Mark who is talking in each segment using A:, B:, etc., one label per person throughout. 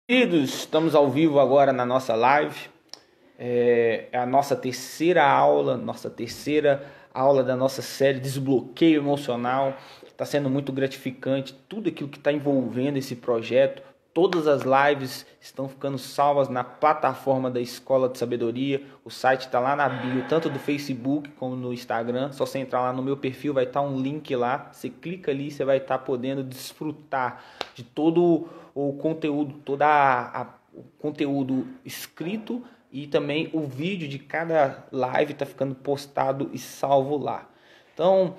A: Queridos, estamos ao vivo agora na nossa live. É a nossa terceira aula da nossa série Desbloqueio Emocional. Está sendo muito gratificante tudo aquilo que está envolvendo esse projeto. Todas as lives estão ficando salvas na plataforma da Escola de Sabedoria. O site está lá na bio, tanto do Facebook como no Instagram. Só você entrar lá no meu perfil, vai estar um link lá. Você clica ali, você vai estar podendo desfrutar de todo o conteúdo, o conteúdo escrito, e também o vídeo de cada live está ficando postado e salvo lá. Então,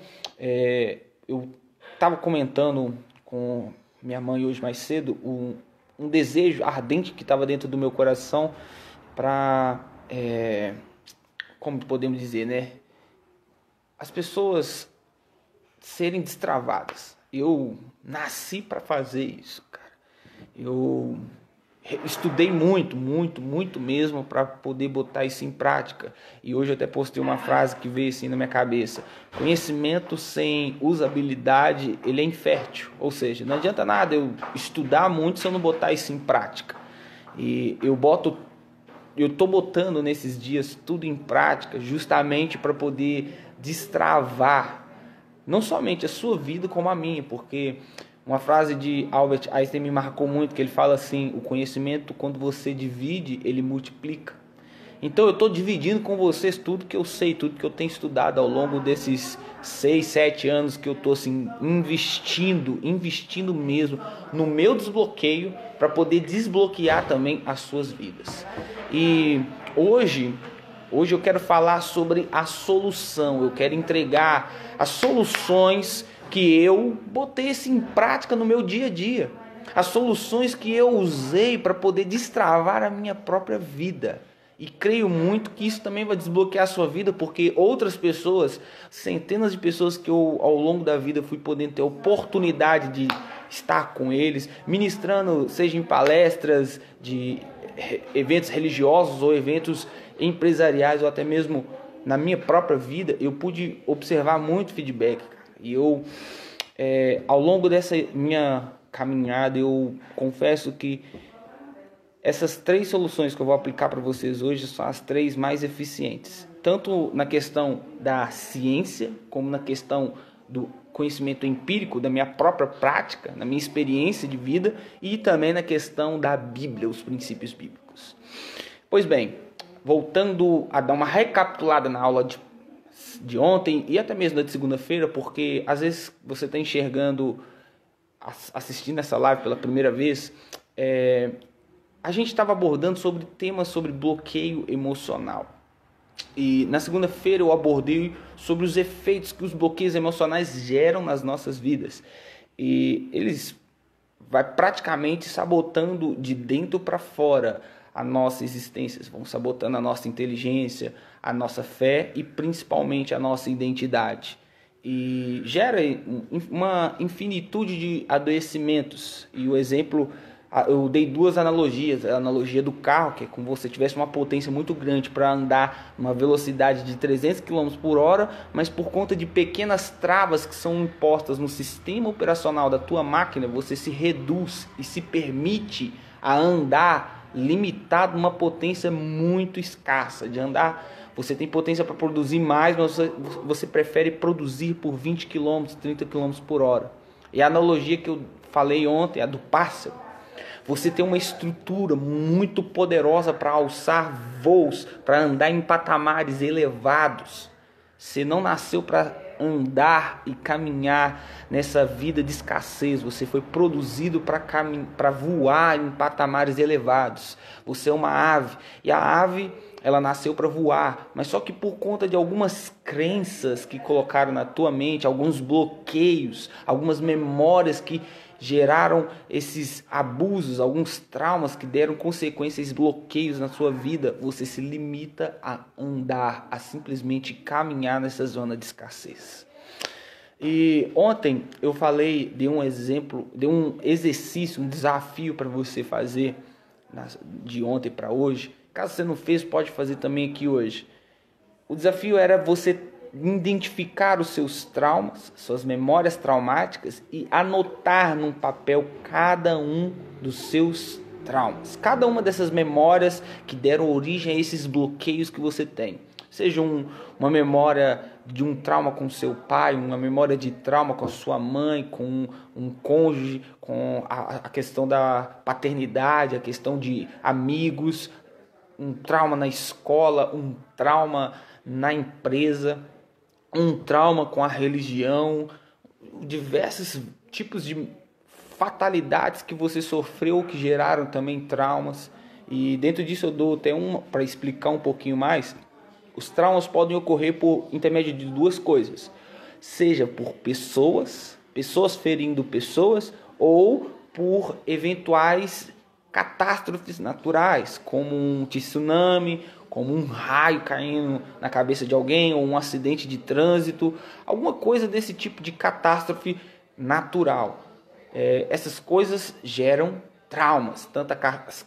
A: eu estava comentando com minha mãe hoje mais cedo um desejo ardente que estava dentro do meu coração para, como podemos dizer, né? As pessoas serem destravadas. Eu nasci para fazer isso, cara. Eu estudei muito mesmo para poder botar isso em prática. E hoje eu até postei uma frase que veio assim na minha cabeça: conhecimento sem usabilidade, ele é infértil. Ou seja, não adianta nada eu estudar muito se eu não botar isso em prática. E eu tô botando nesses dias tudo em prática, justamente para poder destravar não somente a sua vida como a minha, porque uma frase de Albert Einstein me marcou muito, que ele fala assim: o conhecimento, quando você divide, ele multiplica. Então eu estou dividindo com vocês tudo que eu sei, tudo que eu tenho estudado ao longo desses 6, 7 anos que eu estou assim, investindo mesmo no meu desbloqueio, para poder desbloquear também as suas vidas. E hoje eu quero falar sobre a solução. Eu quero entregar as soluções que eu botei assim, em prática no meu dia a dia. As soluções que eu usei para poder destravar a minha própria vida. E creio muito que isso também vai desbloquear a sua vida, porque outras pessoas, centenas de pessoas que eu ao longo da vida fui podendo ter a oportunidade de estar com eles, ministrando, seja em palestras de eventos religiosos ou eventos empresariais, ou até mesmo na minha própria vida, eu pude observar muito feedback, cara. E eu, ao longo dessa minha caminhada, eu confesso que essas 3 soluções que eu vou aplicar para vocês hoje são as 3 mais eficientes, tanto na questão da ciência, como na questão do conhecimento empírico, da minha própria prática, na minha experiência de vida, e também na questão da Bíblia, os princípios bíblicos. Pois bem, voltando a dar uma recapitulada na aula de ontem e até mesmo da de segunda-feira, porque às vezes você está enxergando, assistindo essa live pela primeira vez, a gente estava abordando sobre temas sobre bloqueio emocional. E na segunda-feira eu abordei sobre os efeitos que os bloqueios emocionais geram nas nossas vidas. E eles vai praticamente sabotando de dentro para fora a nossa existência, vão sabotando a nossa inteligência, a nossa fé e principalmente a nossa identidade. E gera uma infinitude de adoecimentos. E o exemplo, eu dei 2 analogias. A analogia do carro, que é como se você tivesse uma potência muito grande para andar uma velocidade de 300 km por hora, mas por conta de pequenas travas que são impostas no sistema operacional da tua máquina, você se reduz e se permite a andar limitado numa potência muito escassa. De andar, você tem potência para produzir mais, mas você prefere produzir por 20 km, 30 km por hora. E a analogia que eu falei ontem, a do pássaro. Você tem uma estrutura muito poderosa para alçar voos, para andar em patamares elevados. Você não nasceu para andar e caminhar nessa vida de escassez. Você foi produzido para voar em patamares elevados. Você é uma ave. E a ave, ela nasceu para voar. Mas só que por conta de algumas crenças que colocaram na tua mente, alguns bloqueios, algumas memórias que geraram esses abusos, alguns traumas que deram consequências, bloqueios na sua vida, você se limita a andar, a simplesmente caminhar nessa zona de escassez. E ontem eu falei de um exemplo, de um exercício, um desafio para você fazer de ontem para hoje. Caso você não fez, pode fazer também aqui hoje. O desafio era você identificar os seus traumas, suas memórias traumáticas e anotar num papel cada um dos seus traumas. Cada uma dessas memórias que deram origem a esses bloqueios que você tem. Seja uma memória de um trauma com seu pai, uma memória de trauma com a sua mãe, com um cônjuge, com a questão da paternidade, a questão de amigos, um trauma na escola, um trauma na empresa, um trauma com a religião, diversos tipos de fatalidades que você sofreu que geraram também traumas. E dentro disso eu dou até para explicar um pouquinho mais. Os traumas podem ocorrer por intermédio de duas coisas, seja por pessoas ferindo pessoas, ou por eventuais catástrofes naturais, como um tsunami, como um raio caindo na cabeça de alguém, ou um acidente de trânsito, alguma coisa desse tipo de catástrofe natural. Essas coisas geram traumas, tanto as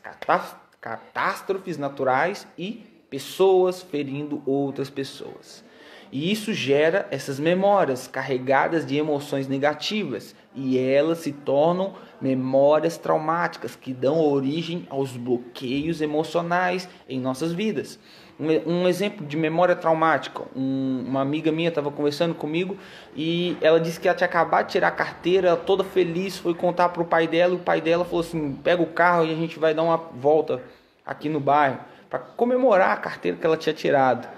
A: catástrofes naturais e pessoas ferindo outras pessoas. E isso gera essas memórias carregadas de emoções negativas, e elas se tornam memórias traumáticas que dão origem aos bloqueios emocionais em nossas vidas. Um exemplo de memória traumática: uma amiga minha estava conversando comigo e ela disse que ela tinha acabado de tirar a carteira, toda feliz, foi contar para o pai dela, e o pai dela falou assim: pega o carro e a gente vai dar uma volta aqui no bairro, para comemorar a carteira que ela tinha tirado.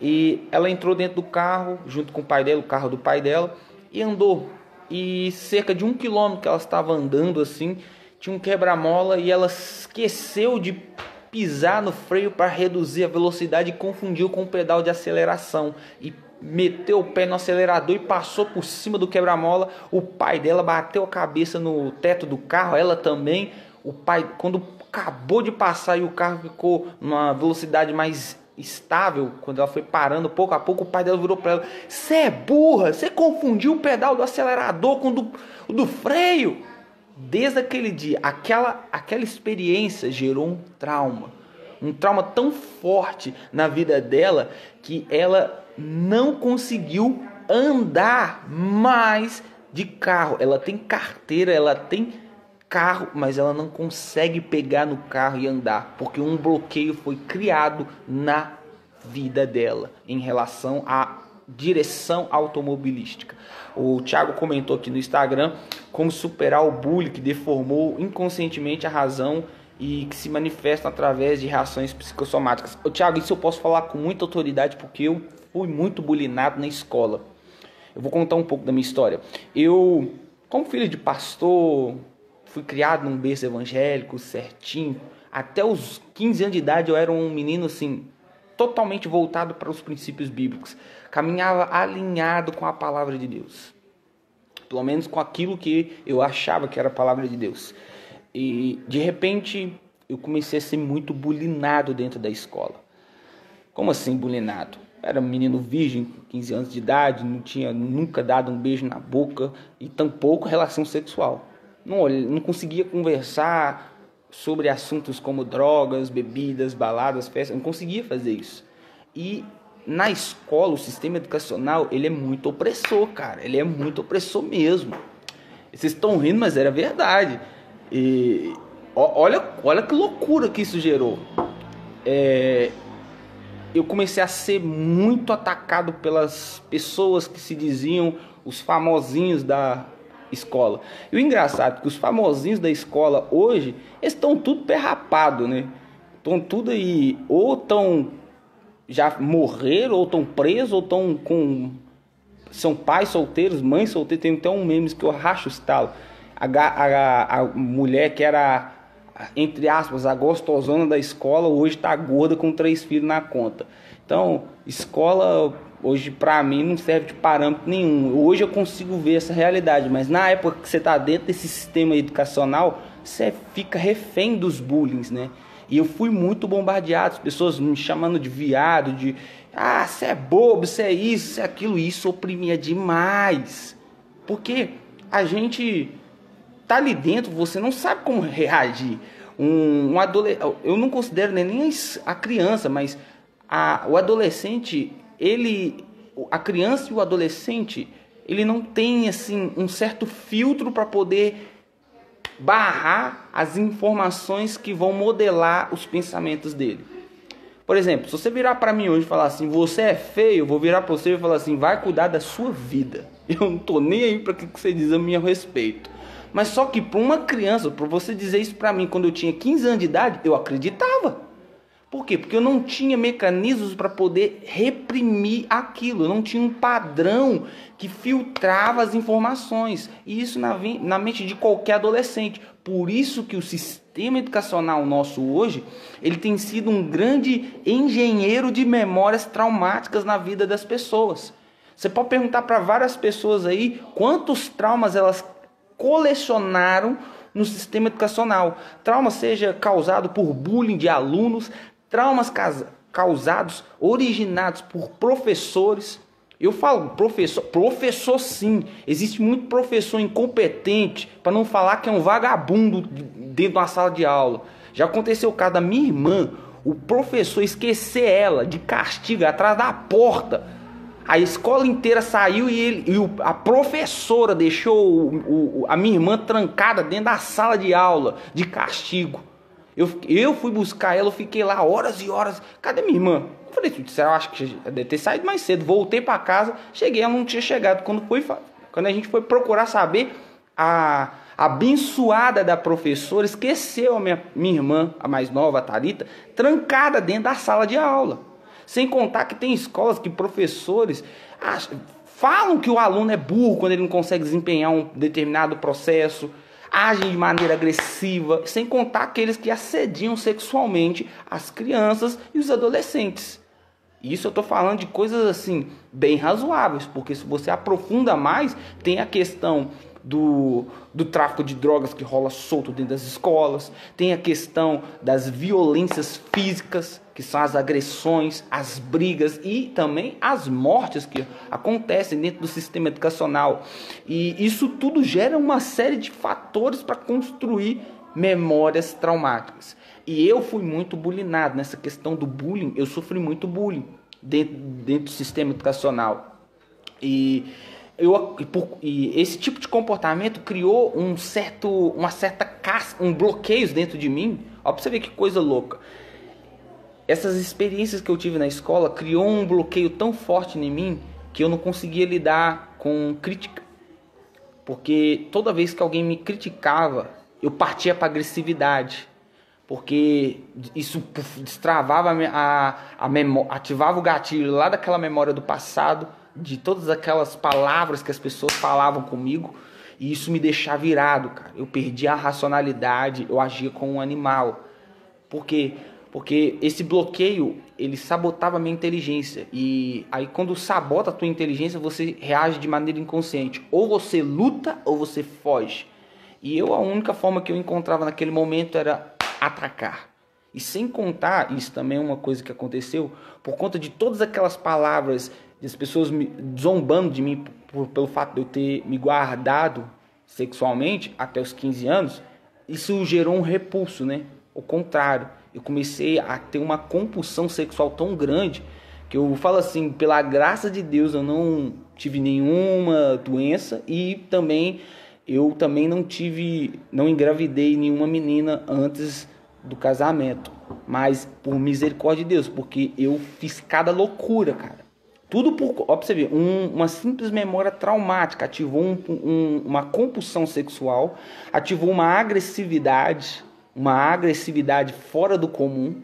A: E ela entrou dentro do carro, junto com o pai dela, o carro do pai dela, e andou. E cerca de 1 quilômetro que ela estava andando assim, tinha um quebra-mola, e ela esqueceu de pisar no freio para reduzir a velocidade e confundiu com o pedal de aceleração. E meteu o pé no acelerador e passou por cima do quebra-mola. O pai dela bateu a cabeça no teto do carro, ela também. O pai, quando acabou de passar e o carro ficou numa velocidade mais estável, quando ela foi parando pouco a pouco, o pai dela virou para ela: "Você é burra, você confundiu o pedal do acelerador com o do freio." Desde aquele dia, aquela experiência gerou um trauma tão forte na vida dela, que ela não conseguiu andar mais de carro. Ela tem carteira, ela tem carro, mas ela não consegue pegar no carro e andar, porque um bloqueio foi criado na vida dela em relação à direção automobilística. O Thiago comentou aqui no Instagram como superar o bullying que deformou inconscientemente a razão e que se manifesta através de reações psicossomáticas. Thiago, isso eu posso falar com muita autoridade, porque eu fui muito bulinado na escola. Eu vou contar um pouco da minha história. Eu, como filho de pastor, fui criado num berço evangélico certinho. Até os 15 anos de idade eu era um menino assim, totalmente voltado para os princípios bíblicos. Caminhava alinhado com a palavra de Deus. Pelo menos com aquilo que eu achava que era a palavra de Deus. E de repente eu comecei a ser muito bulinado dentro da escola. Como assim bulinado? Era um menino virgem, 15 anos de idade, não tinha nunca dado um beijo na boca e tampouco relação sexual. Não conseguia conversar sobre assuntos como drogas, bebidas, baladas, festas. Não conseguia fazer isso. E na escola, o sistema educacional, ele é muito opressor, cara. Ele é muito opressor mesmo. Vocês estão rindo, mas era verdade. E olha que loucura que isso gerou. Eu comecei a ser muito atacado pelas pessoas que se diziam os famosinhos da escola. E o engraçado é que os famosinhos da escola hoje, eles estão tudo perrapado, né? Estão tudo aí, ou estão já morreram, ou estão presos, ou estão com... são pais solteiros, mães solteiras. Tem até um meme que eu racho os talos. A mulher que era, entre aspas, a gostosona da escola, hoje está gorda com 3 filhos na conta. Então, escola hoje para mim não serve de parâmetro nenhum. Hoje eu consigo ver essa realidade, mas na época que você está dentro desse sistema educacional, você fica refém dos bullying, né? E eu fui muito bombardeado, as pessoas me chamando de viado, de você é bobo, você é isso, você é aquilo. Isso oprimia demais, porque a gente tá ali dentro, você não sabe como reagir. Um adolescente, eu não considero nem a criança, mas o adolescente, a criança e o adolescente, ele não tem assim um certo filtro para poder barrar as informações que vão modelar os pensamentos dele. Por exemplo, se você virar para mim hoje e falar assim, você é feio, eu vou virar para você e falar assim, vai cuidar da sua vida. Eu não tô nem aí para que você diz a meu respeito. Mas só que para uma criança, para você dizer isso para mim quando eu tinha 15 anos de idade, eu acreditava. Por quê? Porque eu não tinha mecanismos para poder reprimir aquilo. Eu não tinha um padrão que filtrava as informações. E isso na mente de qualquer adolescente. Por isso que o sistema educacional nosso hoje, ele tem sido um grande engenheiro de memórias traumáticas na vida das pessoas. Você pode perguntar para várias pessoas aí quantos traumas elas colecionaram no sistema educacional. Trauma seja causado por bullying de alunos, traumas causados, originados por professores. Eu falo professor sim. Existe muito professor incompetente, para não falar que é um vagabundo dentro de uma sala de aula. Já aconteceu o caso da minha irmã, o professor esquecer ela de castigo atrás da porta. A escola inteira saiu e a professora deixou a minha irmã trancada dentro da sala de aula de castigo. Eu fui buscar ela, eu fiquei lá horas e horas. Cadê minha irmã? Eu falei, eu acho que deve ter saído mais cedo. Voltei para casa, cheguei, ela não tinha chegado. Quando a gente foi procurar saber, a abençoada da professora esqueceu a minha irmã, a mais nova, a Thalita, trancada dentro da sala de aula. Sem contar que tem escolas que professores falam que o aluno é burro quando ele não consegue desempenhar um determinado processo, agem de maneira agressiva, sem contar aqueles que assediam sexualmente as crianças e os adolescentes. Isso eu estou falando de coisas assim, bem razoáveis, porque se você aprofunda mais, tem a questão do tráfico de drogas que rola solto dentro das escolas, tem a questão das violências físicas, que são as agressões, as brigas e também as mortes que acontecem dentro do sistema educacional. E isso tudo gera uma série de fatores para construir memórias traumáticas. E eu fui muito bulinado nessa questão do bullying, eu sofri muito bullying dentro do sistema educacional. E esse tipo de comportamento criou um bloqueio dentro de mim. Ó, pra você ver que coisa louca. Essas experiências que eu tive na escola criou um bloqueio tão forte em mim que eu não conseguia lidar com crítica. Porque toda vez que alguém me criticava, eu partia para agressividade. Porque isso destravava ativava o gatilho lá daquela memória do passado, de todas aquelas palavras que as pessoas falavam comigo, e isso me deixava irado, cara. Eu perdia a racionalidade, eu agia como um animal. Por quê? Porque esse bloqueio, ele sabotava a minha inteligência. E aí quando sabota a tua inteligência, você reage de maneira inconsciente. Ou você luta ou você foge. E a única forma que eu encontrava naquele momento era atacar. E sem contar, isso também é uma coisa que aconteceu, por conta de todas aquelas palavras, as pessoas zombando de mim pelo fato de eu ter me guardado sexualmente até os 15 anos, isso gerou um repulso, né? O contrário, eu comecei a ter uma compulsão sexual tão grande que eu falo assim, pela graça de Deus eu não tive nenhuma doença e eu também não engravidei nenhuma menina antes do casamento, mas por misericórdia de Deus, porque eu fiz cada loucura, cara. Tudo por, ó, pra você ver, uma simples memória traumática ativou uma compulsão sexual, ativou uma agressividade fora do comum.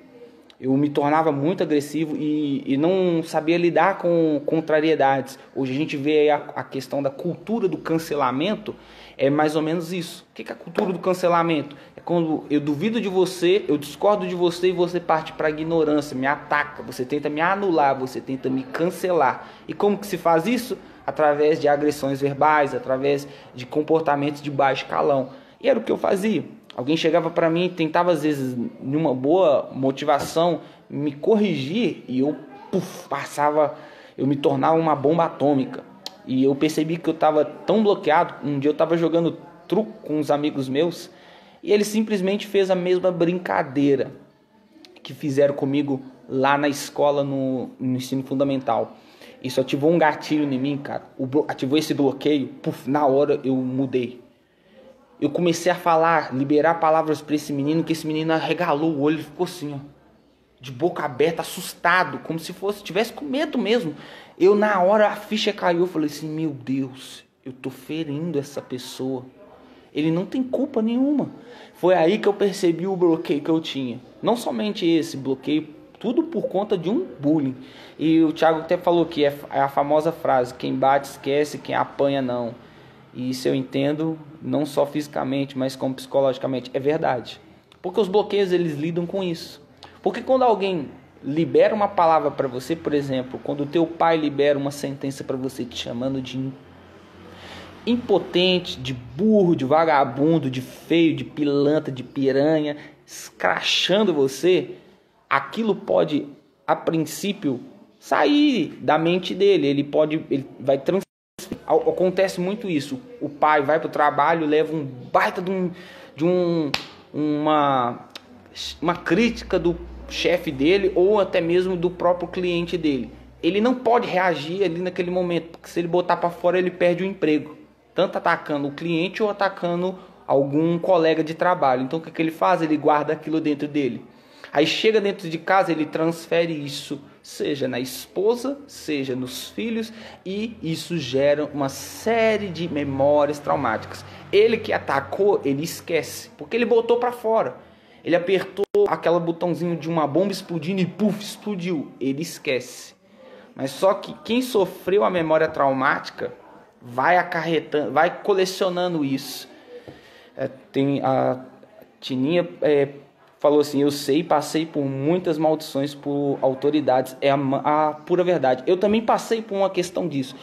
A: Eu me tornava muito agressivo e não sabia lidar com contrariedades. Hoje a gente vê aí a questão da cultura do cancelamento, é mais ou menos isso. O que é a cultura do cancelamento? É quando eu duvido de você, eu discordo de você e você parte para a ignorância, me ataca, você tenta me anular, você tenta me cancelar. E como que se faz isso? Através de agressões verbais, através de comportamentos de baixo calão. E era o que eu fazia. Alguém chegava para mim e tentava, às vezes, numa boa motivação, me corrigir e eu me tornava uma bomba atômica. E eu percebi que eu estava tão bloqueado. Um dia eu estava jogando truco com uns amigos meus e ele simplesmente fez a mesma brincadeira que fizeram comigo lá na escola, no ensino fundamental. Isso ativou um gatilho em mim, cara. Ativou esse bloqueio. Na hora eu mudei. eu comecei a falar, liberar palavras para esse menino, que esse menino arregalou o olho e ficou assim, ó, de boca aberta, assustado, como se tivesse com medo mesmo. Eu, na hora, a ficha caiu, eu falei assim, meu Deus, eu tô ferindo essa pessoa. Ele não tem culpa nenhuma. Foi aí que eu percebi o bloqueio que eu tinha. Não somente esse bloqueio, tudo por conta de um bullying. E o Thiago até falou que é a famosa frase, quem bate esquece, quem apanha não. E isso eu entendo, não só fisicamente, mas como psicologicamente. É verdade. Porque os bloqueios, eles lidam com isso. Porque quando alguém libera uma palavra para você, por exemplo, quando o teu pai libera uma sentença para você te chamando de impotente, de burro, de vagabundo, de feio, de pilantra, de piranha, escrachando você, aquilo pode, a princípio, sair da mente dele. Ele vai transferir. Acontece muito isso. O pai vai para o trabalho, leva um baita uma crítica do chefe dele ou até mesmo do próprio cliente dele. Ele não pode reagir ali naquele momento, porque se ele botar para fora ele perde o emprego, tanto atacando o cliente ou atacando algum colega de trabalho. Então o que ele faz? Ele guarda aquilo dentro dele. Aí chega dentro de casa, ele transfere isso, seja na esposa, seja nos filhos, e isso gera uma série de memórias traumáticas. Ele que atacou, ele esquece, porque ele botou para fora. Ele apertou aquele botãozinho de uma bomba explodindo e puf, explodiu. Ele esquece. Mas só que quem sofreu a memória traumática vai acarretando, vai colecionando isso. Tem a Tininha falou assim, eu sei, passei por muitas maldições por autoridades, é a pura verdade. Eu também passei por uma questão disso.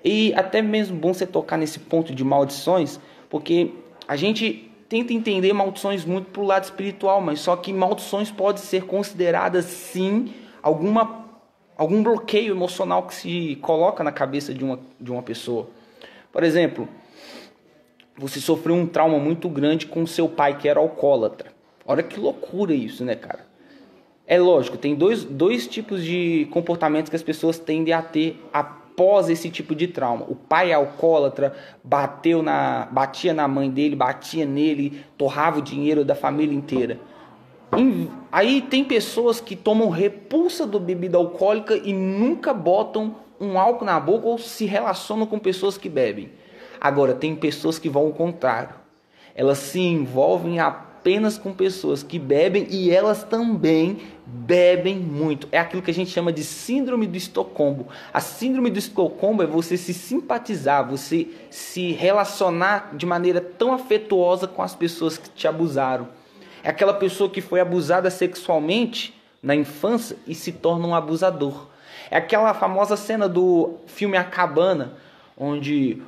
A: E até mesmo bom você tocar nesse ponto de maldições, porque a gente tenta entender maldições muito pro lado espiritual, mas só que maldições podem ser consideradas sim algum bloqueio emocional que se coloca na cabeça de uma pessoa. Por exemplo, você sofreu um trauma muito grande com seu pai que era alcoólatra. Olha que loucura isso, né, cara? É lógico, tem dois tipos de comportamentos que as pessoas tendem a ter após esse tipo de trauma. O pai é alcoólatra, batia na mãe dele, batia nele, torrava o dinheiro da família inteira. Aí tem pessoas que tomam repulsa da bebida alcoólica e nunca botam um álcool na boca ou se relacionam com pessoas que bebem. Agora, tem pessoas que vão ao contrário. Elas se envolvem apenas com pessoas que bebem e elas também bebem muito. É aquilo que a gente chama de síndrome do Estocolmo. A síndrome do Estocolmo é você se simpatizar, você se relacionar de maneira tão afetuosa com as pessoas que te abusaram. É aquela pessoa que foi abusada sexualmente na infância e se torna um abusador. É aquela famosa cena do filme A Cabana, onde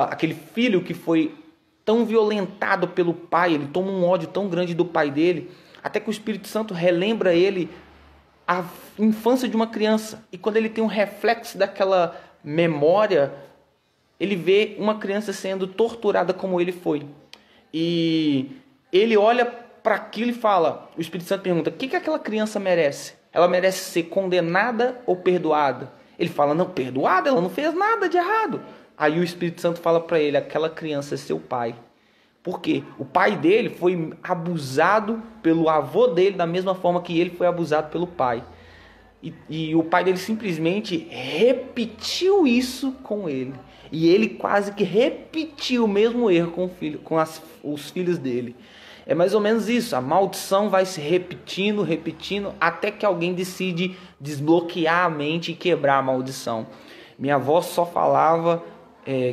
A: aquele filho que foi tão violentado pelo pai, ele toma um ódio tão grande do pai dele, até que o Espírito Santo relembra ele a infância de uma criança. E quando ele tem um reflexo daquela memória, ele vê uma criança sendo torturada como ele foi. E ele olha para aquilo e fala, o Espírito Santo pergunta, o que aquela criança merece? Ela merece ser condenada ou perdoada? Ele fala, não, perdoada, ela não fez nada de errado. Aí o Espírito Santo fala para ele, aquela criança é seu pai. Por quê? O pai dele foi abusado pelo avô dele da mesma forma que ele foi abusado pelo pai. E o pai dele simplesmente repetiu isso com ele. E ele quase que repetiu o mesmo erro com os filhos dele. É mais ou menos isso. A maldição vai se repetindo, até que alguém decide desbloquear a mente e quebrar a maldição. Minha avó só falava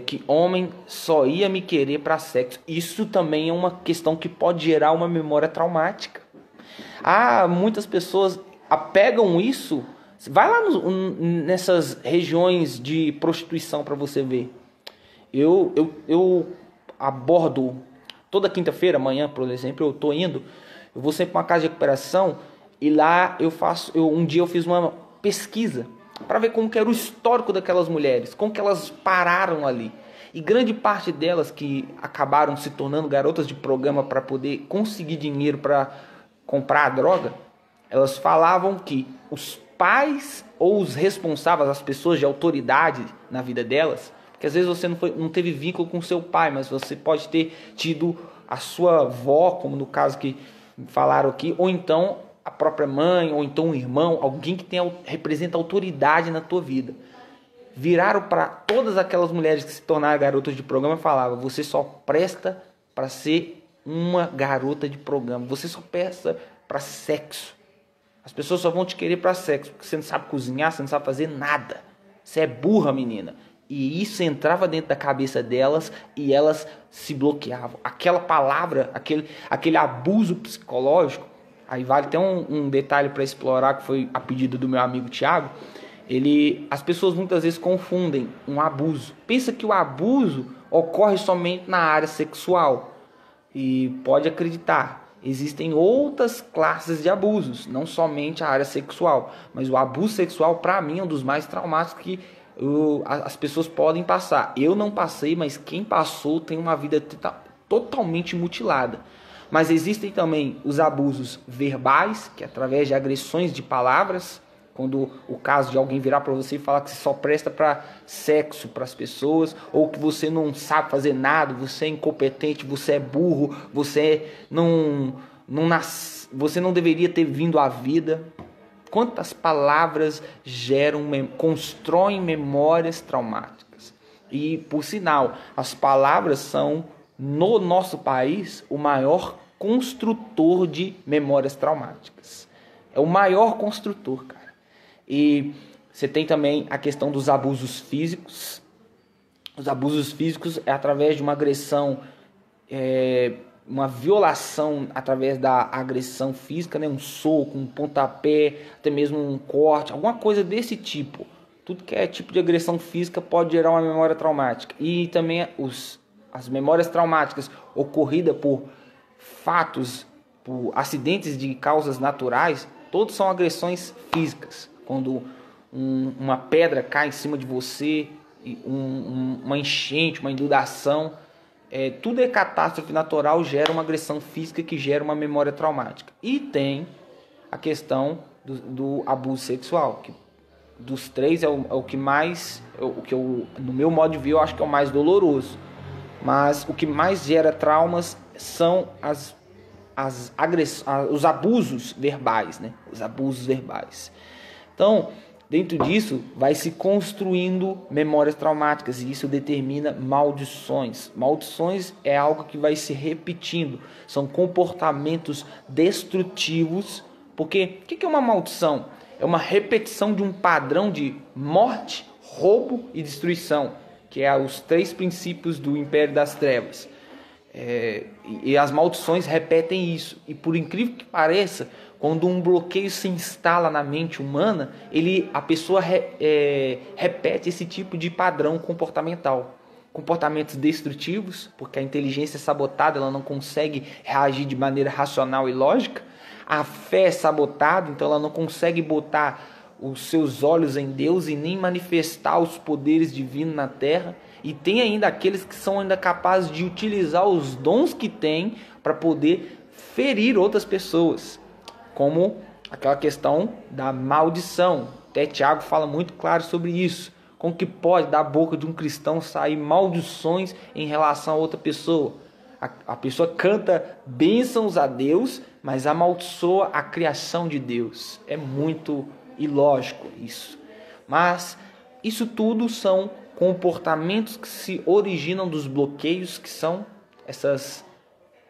A: que homem só ia me querer para sexo. Isso também é uma questão que pode gerar uma memória traumática. Muitas pessoas apegam isso. Vai lá nessas regiões de prostituição para você ver. Eu abordo toda quinta-feira, amanhã, por exemplo, eu estou indo. Eu vou sempre para uma casa de recuperação e lá um dia eu fiz uma pesquisa para ver como que era o histórico daquelas mulheres, como que elas pararam ali. E grande parte delas que acabaram se tornando garotas de programa para poder conseguir dinheiro para comprar a droga, elas falavam que os pais ou os responsáveis, as pessoas de autoridade na vida delas, que às vezes você não teve vínculo com seu pai, mas você pode ter tido a sua avó, como no caso que falaram aqui, ou então a própria mãe, ou então um irmão, alguém que representa autoridade na tua vida. Viraram para todas aquelas mulheres que se tornaram garotas de programa e falavam: você só presta para ser uma garota de programa, você só presta para sexo. As pessoas só vão te querer para sexo, porque você não sabe cozinhar, você não sabe fazer nada. Você é burra, menina. E isso entrava dentro da cabeça delas e elas se bloqueavam. Aquela palavra, aquele abuso psicológico. Aí vale até um detalhe para explorar, que foi a pedido do meu amigo Tiago. As pessoas muitas vezes confundem um abuso. Pensa que o abuso ocorre somente na área sexual. E pode acreditar, existem outras classes de abusos, não somente a área sexual. Mas o abuso sexual, para mim, é um dos mais traumáticos que as pessoas podem passar. Eu não passei, mas quem passou tem uma vida totalmente mutilada. Mas existem também os abusos verbais, que é através de agressões de palavras, quando o caso de alguém virar para você e falar que você só presta para sexo para as pessoas, ou que você não sabe fazer nada, você é incompetente, você é burro, você não deveria ter vindo à vida. Quantas palavras constroem memórias traumáticas. E, por sinal, as palavras são, no nosso país, o maior construtor de memórias traumáticas. É o maior construtor, cara. E você tem também a questão dos abusos físicos. Os abusos físicos é através de uma agressão, uma violação através da agressão física, né? Um soco, um pontapé, até mesmo um corte, alguma coisa desse tipo. Tudo que é tipo de agressão física pode gerar uma memória traumática. E também as memórias traumáticas ocorridas por fatos, por acidentes de causas naturais, todos são agressões físicas. Quando uma pedra cai em cima de você, uma enchente, uma inundação, tudo é catástrofe natural, gera uma agressão física que gera uma memória traumática. E tem a questão do abuso sexual, que dos três é o que mais, no meu modo de ver, eu acho que é o mais doloroso. Mas o que mais gera traumas são os abusos verbais, né? Os abusos verbais. Então, dentro disso, vai se construindo memórias traumáticas e isso determina maldições. Maldições é algo que vai se repetindo, são comportamentos destrutivos. Porque o que é uma maldição? É uma repetição de um padrão de morte, roubo e destruição, que é os 3 princípios do Império das Trevas. E as maldições repetem isso. E por incrível que pareça, quando um bloqueio se instala na mente humana, a pessoa repete esse tipo de padrão comportamental. Comportamentos destrutivos, porque a inteligência é sabotada, ela não consegue reagir de maneira racional e lógica. A fé é sabotada, então ela não consegue botar os seus olhos em Deus e nem manifestar os poderes divinos na terra. E tem ainda aqueles que são ainda capazes de utilizar os dons que têm para poder ferir outras pessoas. Como aquela questão da maldição. Até Tiago fala muito claro sobre isso. Como que pode da boca de um cristão sair maldições em relação a outra pessoa? A pessoa canta bênçãos a Deus, mas amaldiçoa a criação de Deus. É muito ilógico isso. Mas isso tudo são comportamentos que se originam dos bloqueios, que são essas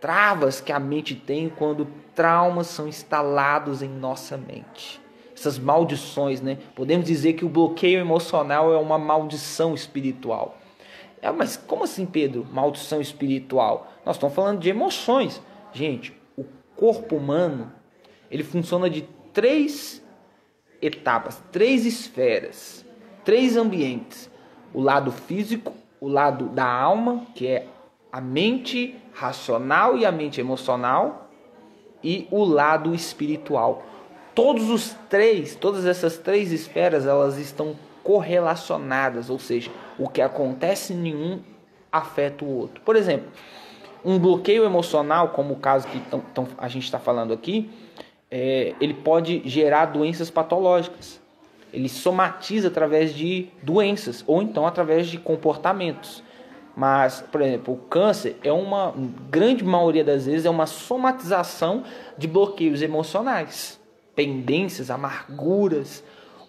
A: travas que a mente tem quando traumas são instalados em nossa mente. Essas maldições, né? Podemos dizer que o bloqueio emocional é uma maldição espiritual. Mas como assim, Pedro? Maldição espiritual? Nós estamos falando de emoções. Gente, o corpo humano, ele funciona de 3 etapas, 3 esferas, 3 ambientes. O lado físico, o lado da alma, que é a mente racional e a mente emocional, e o lado espiritual. Todas essas 3 esferas, elas estão correlacionadas, ou seja, o que acontece em um afeta o outro. Por exemplo, um bloqueio emocional, como o caso que a gente está falando aqui, ele pode gerar doenças patológicas. ele somatiza através de doenças ou então através de comportamentos. Mas, por exemplo, o câncer é uma grande maioria das vezes é uma somatização de bloqueios emocionais, pendências, amarguras,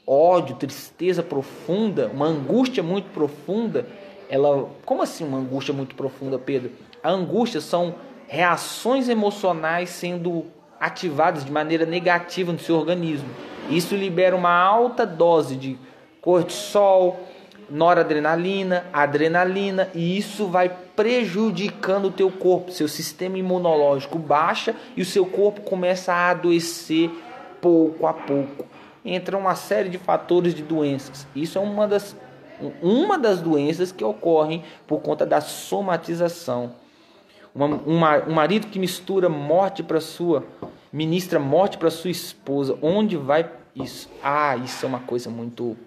A: ódio, tristeza profunda, uma angústia muito profunda. Como assim uma angústia muito profunda, Pedro? A angústia são reações emocionais sendo ativadas de maneira negativa no seu organismo. Isso libera uma alta dose de cortisol, noradrenalina, adrenalina, e isso vai prejudicando o teu corpo. Seu sistema imunológico baixa e o seu corpo começa a adoecer pouco a pouco. Entra uma série de fatores de doenças. Isso é uma das doenças que ocorrem por conta da somatização. Um marido que ministra morte para sua esposa. Onde vai isso? Isso é uma coisa muito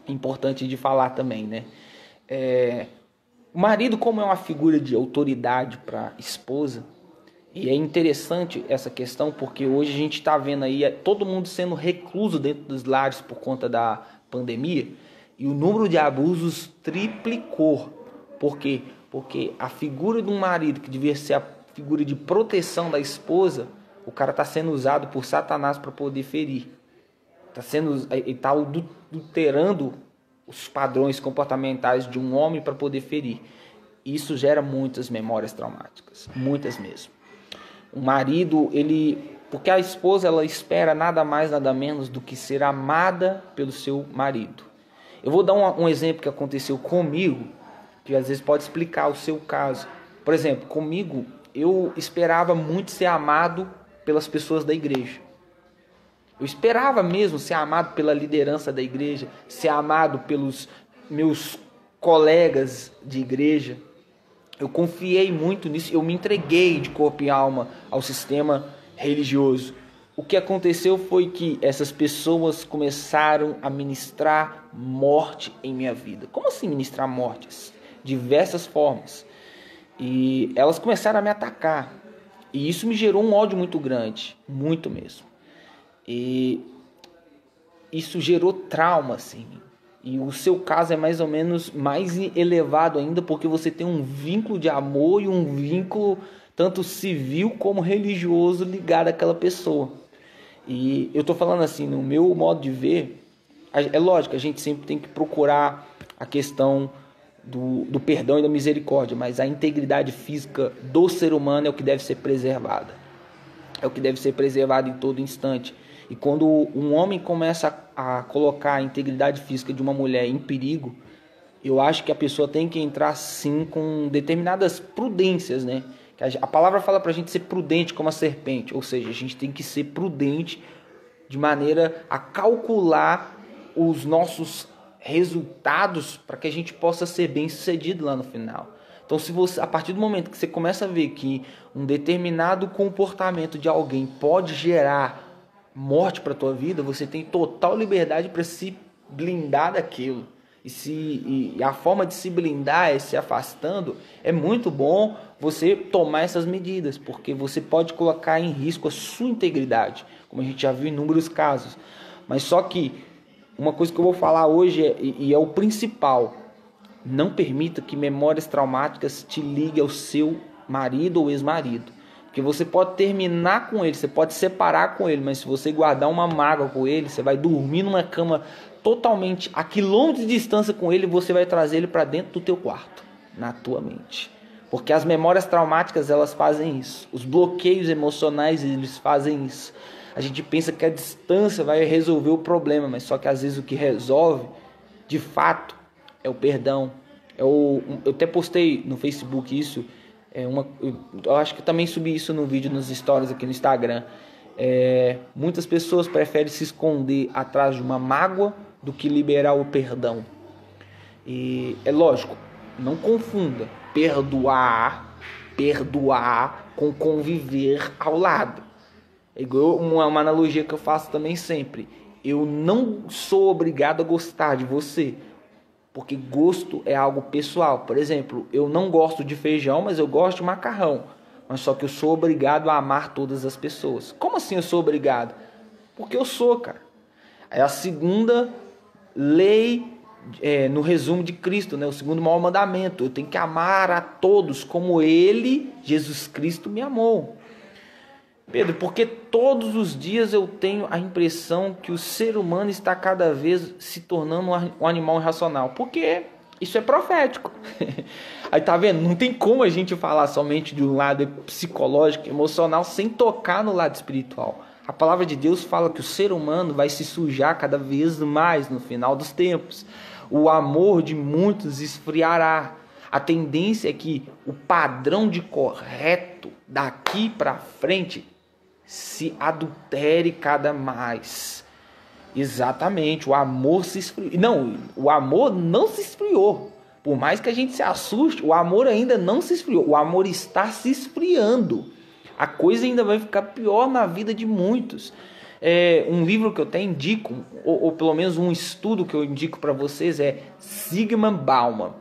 A: importante de falar também, né? O marido, como é uma figura de autoridade para a esposa, e é interessante essa questão porque hoje a gente está vendo aí todo mundo sendo recluso dentro dos lares por conta da pandemia, e o número de abusos triplicou. Por quê? Porque a figura de um marido que devia ser a figura de proteção da esposa, o cara está sendo usado por Satanás para poder ferir. Ele está adulterando os padrões comportamentais de um homem para poder ferir. Isso gera muitas memórias traumáticas, muitas mesmo. O marido, porque a esposa ela espera nada mais, nada menos do que ser amada pelo seu marido. Eu vou dar um exemplo que aconteceu comigo, que às vezes pode explicar o seu caso. Por exemplo, comigo, eu esperava muito ser amado pelas pessoas da igreja. Eu esperava mesmo ser amado pela liderança da igreja, ser amado pelos meus colegas de igreja. Eu confiei muito nisso, eu me entreguei de corpo e alma ao sistema religioso. O que aconteceu foi que essas pessoas começaram a ministrar morte em minha vida. Como assim ministrar mortes? Diversas formas. E elas começaram a me atacar. E isso me gerou um ódio muito grande, muito mesmo. E isso gerou trauma, assim. E o seu caso é mais ou menos mais elevado ainda, porque você tem um vínculo de amor e um vínculo tanto civil como religioso ligado àquela pessoa. E eu estou falando assim, no meu modo de ver, é lógico, a gente sempre tem que procurar a questão do perdão e da misericórdia, mas a integridade física do ser humano é o que deve ser preservada. É o que deve ser preservado em todo instante. E quando um homem começa a colocar a integridade física de uma mulher em perigo, eu acho que a pessoa tem que entrar sim com determinadas prudências, né? A palavra fala pra gente ser prudente como a serpente, ou seja, a gente tem que ser prudente de maneira a calcular os nossos resultados para que a gente possa ser bem sucedido lá no final. Então, se você, a partir do momento que você começa a ver que um determinado comportamento de alguém pode gerar morte para a tua vida, você tem total liberdade para se blindar daquilo. E a forma de se blindar é se afastando. É muito bom você tomar essas medidas, porque você pode colocar em risco a sua integridade, como a gente já viu em inúmeros casos. Mas só que uma coisa que eu vou falar hoje é o principal: não permita que memórias traumáticas te liguem ao seu marido ou ex-marido. Porque você pode terminar com ele, você pode separar com ele, mas se você guardar uma mágoa com ele, você vai dormir numa cama totalmente a quilômetros de distância com ele, e você vai trazer ele para dentro do teu quarto, na tua mente. Porque as memórias traumáticas, elas fazem isso. Os bloqueios emocionais, eles fazem isso. A gente pensa que a distância vai resolver o problema, mas só que às vezes o que resolve, de fato, é o perdão. Eu até postei no Facebook isso. Eu acho que eu também subi isso no vídeo, nos stories aqui no Instagram. Muitas pessoas preferem se esconder atrás de uma mágoa do que liberar o perdão. E é lógico, não confunda perdoar com conviver ao lado. É igual uma analogia que eu faço também sempre. Eu não sou obrigado a gostar de você, porque gosto é algo pessoal. Por exemplo, eu não gosto de feijão, mas eu gosto de macarrão. Mas só que eu sou obrigado a amar todas as pessoas. Como assim eu sou obrigado? Porque eu sou, cara. É a segunda lei, no resumo de Cristo, né? O segundo maior mandamento. Eu tenho que amar a todos como Ele, Jesus Cristo, me amou. Pedro, porque todos os dias eu tenho a impressão que o ser humano está cada vez se tornando um animal irracional. Porque isso é profético. Aí tá vendo? Não tem como a gente falar somente de um lado psicológico, emocional, sem tocar no lado espiritual. A palavra de Deus fala que o ser humano vai se sujar cada vez mais no final dos tempos. O amor de muitos esfriará. A tendência é que o padrão de correto daqui para frente se adultere cada mais. Exatamente, o amor se esfriou. Não, o amor não se esfriou. Por mais que a gente se assuste, o amor ainda não se esfriou. O amor está se esfriando. A coisa ainda vai ficar pior na vida de muitos. Um livro que eu até indico, ou pelo menos um estudo que eu indico para vocês, é Zygmunt Bauman.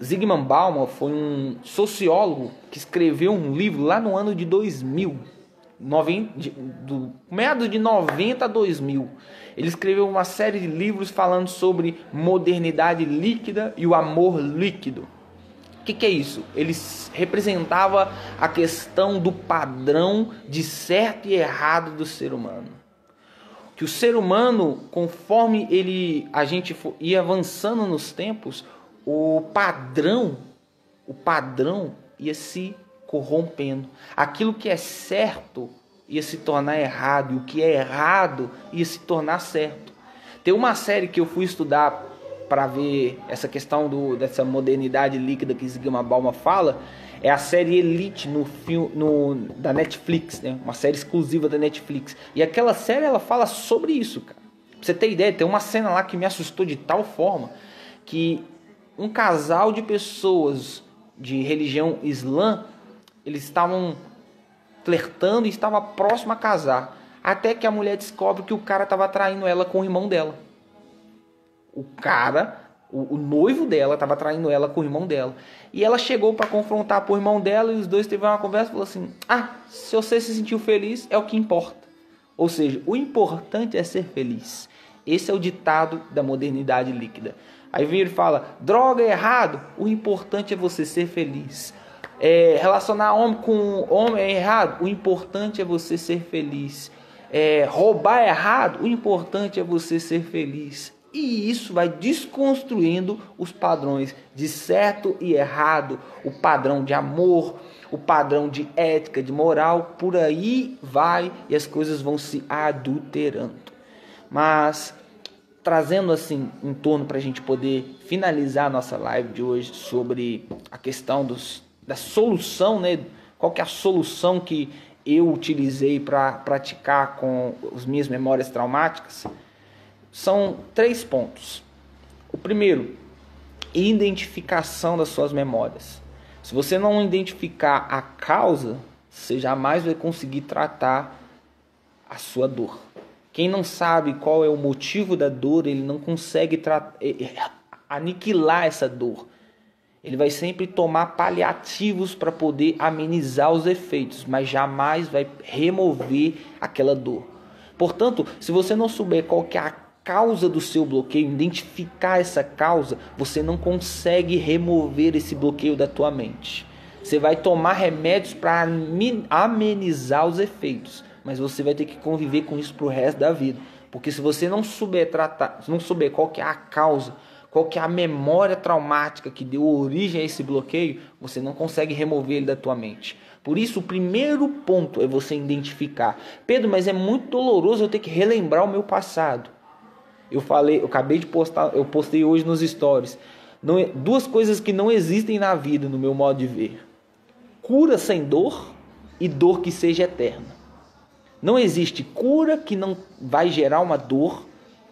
A: Zygmunt Bauman foi um sociólogo que escreveu um livro lá no ano de 2000, do meados de 90 a 2000. Ele escreveu uma série de livros falando sobre modernidade líquida e o amor líquido. O que é isso? Ele representava a questão do padrão de certo e errado do ser humano. Que o ser humano, conforme a gente ia avançando nos tempos, o padrão ia se corrompendo. Aquilo que é certo ia se tornar errado, e o que é errado ia se tornar certo. Tem uma série que eu fui estudar para ver essa questão dessa modernidade líquida que Zygmunt Bauman fala, é a série Elite da Netflix, né? Uma série exclusiva da Netflix. E aquela série ela fala sobre isso, cara. Pra você ter ideia, tem uma cena lá que me assustou de tal forma que um casal de pessoas de religião islã, eles estavam flertando e estava próximo a casar, até que a mulher descobre que o cara estava traindo ela com o irmão dela. O noivo dela estava traindo ela com o irmão dela. E ela chegou para confrontar o irmão dela, e os dois tiveram uma conversa e falou assim: se você se sentiu feliz, é o que importa. Ou seja, o importante é ser feliz. Esse é o ditado da modernidade líquida. Aí vem ele e fala: droga é errado, o importante é você ser feliz. Relacionar homem com homem é errado, o importante é você ser feliz. Roubar é errado, o importante é você ser feliz. E isso vai desconstruindo os padrões de certo e errado, o padrão de amor, o padrão de ética, de moral, por aí vai, e as coisas vão se adulterando. Mas trazendo assim em torno para a gente poder finalizar a nossa live de hoje sobre a questão da solução, né? Qual que é a solução que eu utilizei para praticar com as minhas memórias traumáticas? São 3 pontos. O primeiro, identificação das suas memórias. Se você não identificar a causa, você jamais vai conseguir tratar a sua dor. Quem não sabe qual é o motivo da dor, ele não consegue aniquilar essa dor. Ele vai sempre tomar paliativos para poder amenizar os efeitos, mas jamais vai remover aquela dor. Portanto, se você não souber qual que é a causa do seu bloqueio, identificar essa causa, você não consegue remover esse bloqueio da tua mente. Você vai tomar remédios para amenizar os efeitos, mas você vai ter que conviver com isso pro resto da vida. Porque se você não souber tratar, não souber qual que é a causa, qual que é a memória traumática que deu origem a esse bloqueio, você não consegue remover ele da tua mente. Por isso, o primeiro ponto é você identificar. Pedro, mas é muito doloroso eu ter que relembrar o meu passado. Eu acabei de postar, eu postei hoje nos stories. 2 coisas que não existem na vida, no meu modo de ver: cura sem dor e dor que seja eterna. Não existe cura que não vai gerar uma dor,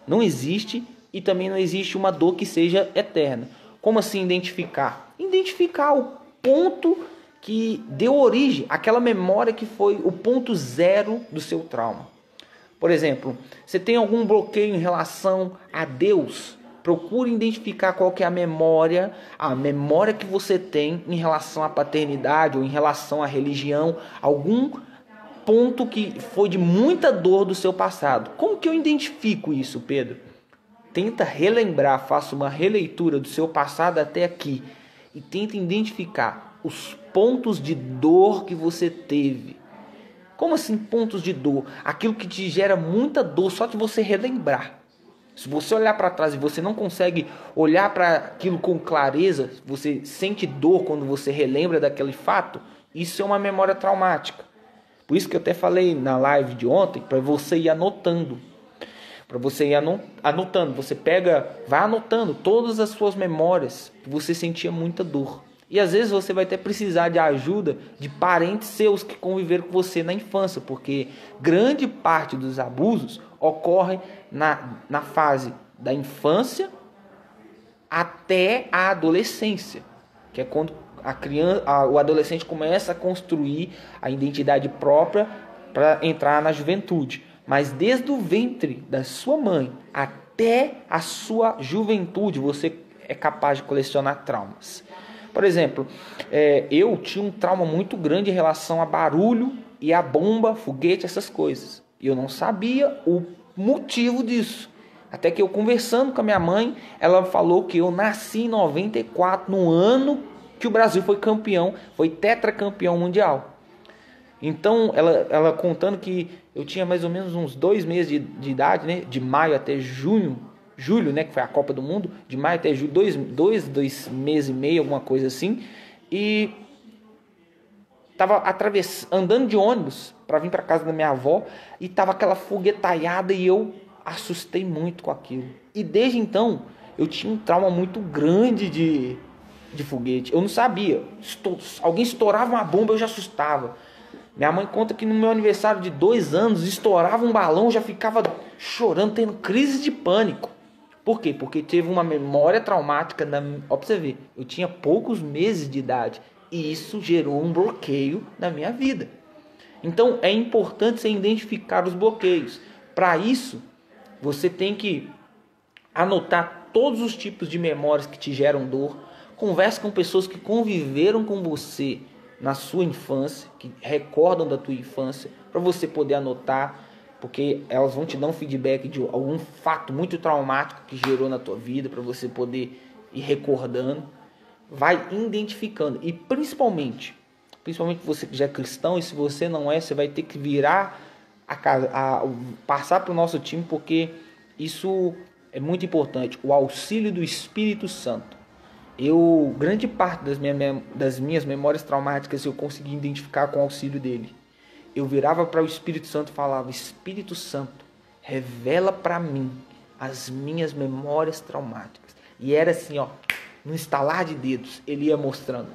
A: não existe, e também não existe uma dor que seja eterna. Como assim identificar? Identificar o ponto que deu origem, aquela memória que foi o ponto zero do seu trauma. Por exemplo, você tem algum bloqueio em relação a Deus? Procure identificar qual que é a memória que você tem em relação à paternidade ou em relação à religião, algum ponto que foi de muita dor do seu passado. Como que eu identifico isso, Pedro? tenta relembrar, faça uma releitura do seu passado até aqui e tenta identificar os pontos de dor que você teve. Como assim pontos de dor? Aquilo que te gera muita dor só de você relembrar. Se você olhar para trás e você não consegue olhar para aquilo com clareza, você sente dor quando você relembra daquele fato, isso é uma memória traumática. Por isso que eu até falei na live de ontem, para você ir anotando. Para você ir anotando. Você vai anotando todas as suas memórias que você sentia muita dor. E às vezes você vai até precisar de ajuda de parentes seus que conviveram com você na infância, porque grande parte dos abusos ocorre na fase da infância até a adolescência, que é quando o adolescente começa a construir a identidade própria para entrar na juventude. Mas desde o ventre da sua mãe até a sua juventude, você é capaz de colecionar traumas. Por exemplo, eu tinha um trauma muito grande em relação a barulho e a bomba, foguete, essas coisas. E eu não sabia o motivo disso. Até que eu conversando com a minha mãe, ela falou que eu nasci em 94, no ano que o Brasil foi campeão, foi tetracampeão mundial. Então, ela contando que eu tinha mais ou menos uns 2 meses de idade, né? De maio até julho, né? Que foi a Copa do Mundo. De maio até julho, 2 meses e meio, alguma coisa assim. E estava andando de ônibus para vir para casa da minha avó. E estava aquela foguetaiada e eu assustei muito com aquilo. E desde então, eu tinha um trauma muito grande de foguete. Eu não sabia. Alguém estourava uma bomba, eu já assustava. Minha mãe conta que no meu aniversário de 2 anos, estourava um balão, eu já ficava chorando, tendo crise de pânico. Por quê? Porque teve uma memória traumática. Ó, pra você ver, eu tinha poucos meses de idade. E isso gerou um bloqueio na minha vida. Então é importante você identificar os bloqueios. Para isso, você tem que anotar todos os tipos de memórias que te geram dor. Converse com pessoas que conviveram com você na sua infância, que recordam da tua infância, para você poder anotar, porque elas vão te dar um feedback de algum fato muito traumático que gerou na tua vida, para você poder ir recordando. Vai identificando. E principalmente você que já é cristão, e se você não é, você vai ter que virar passar para o nosso time, porque isso é muito importante. O auxílio do Espírito Santo. Grande parte das minhas memórias traumáticas eu consegui identificar com o auxílio dele. Eu virava para o Espírito Santo e falava: Espírito Santo, revela para mim as minhas memórias traumáticas. E era assim, ó, no estalar de dedos, ele ia mostrando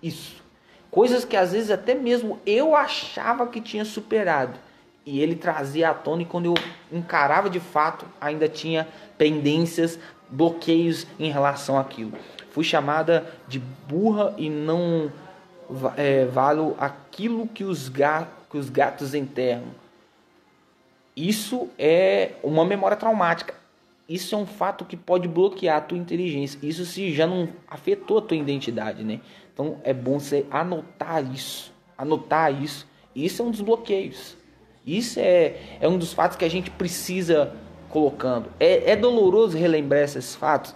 A: isso. Coisas que às vezes até mesmo eu achava que tinha superado. E ele trazia à tona, e quando eu encarava de fato, ainda tinha pendências, bloqueios em relação àquilo. Fui chamada de burra e não valo aquilo que os gatos enterram. Isso é uma memória traumática. Isso é um fato que pode bloquear a tua inteligência. Isso se já não afetou a tua identidade, né? Então é bom você anotar isso. Isso é um dos bloqueios. Isso é um dos fatos que a gente precisa colocando. É doloroso relembrar esses fatos?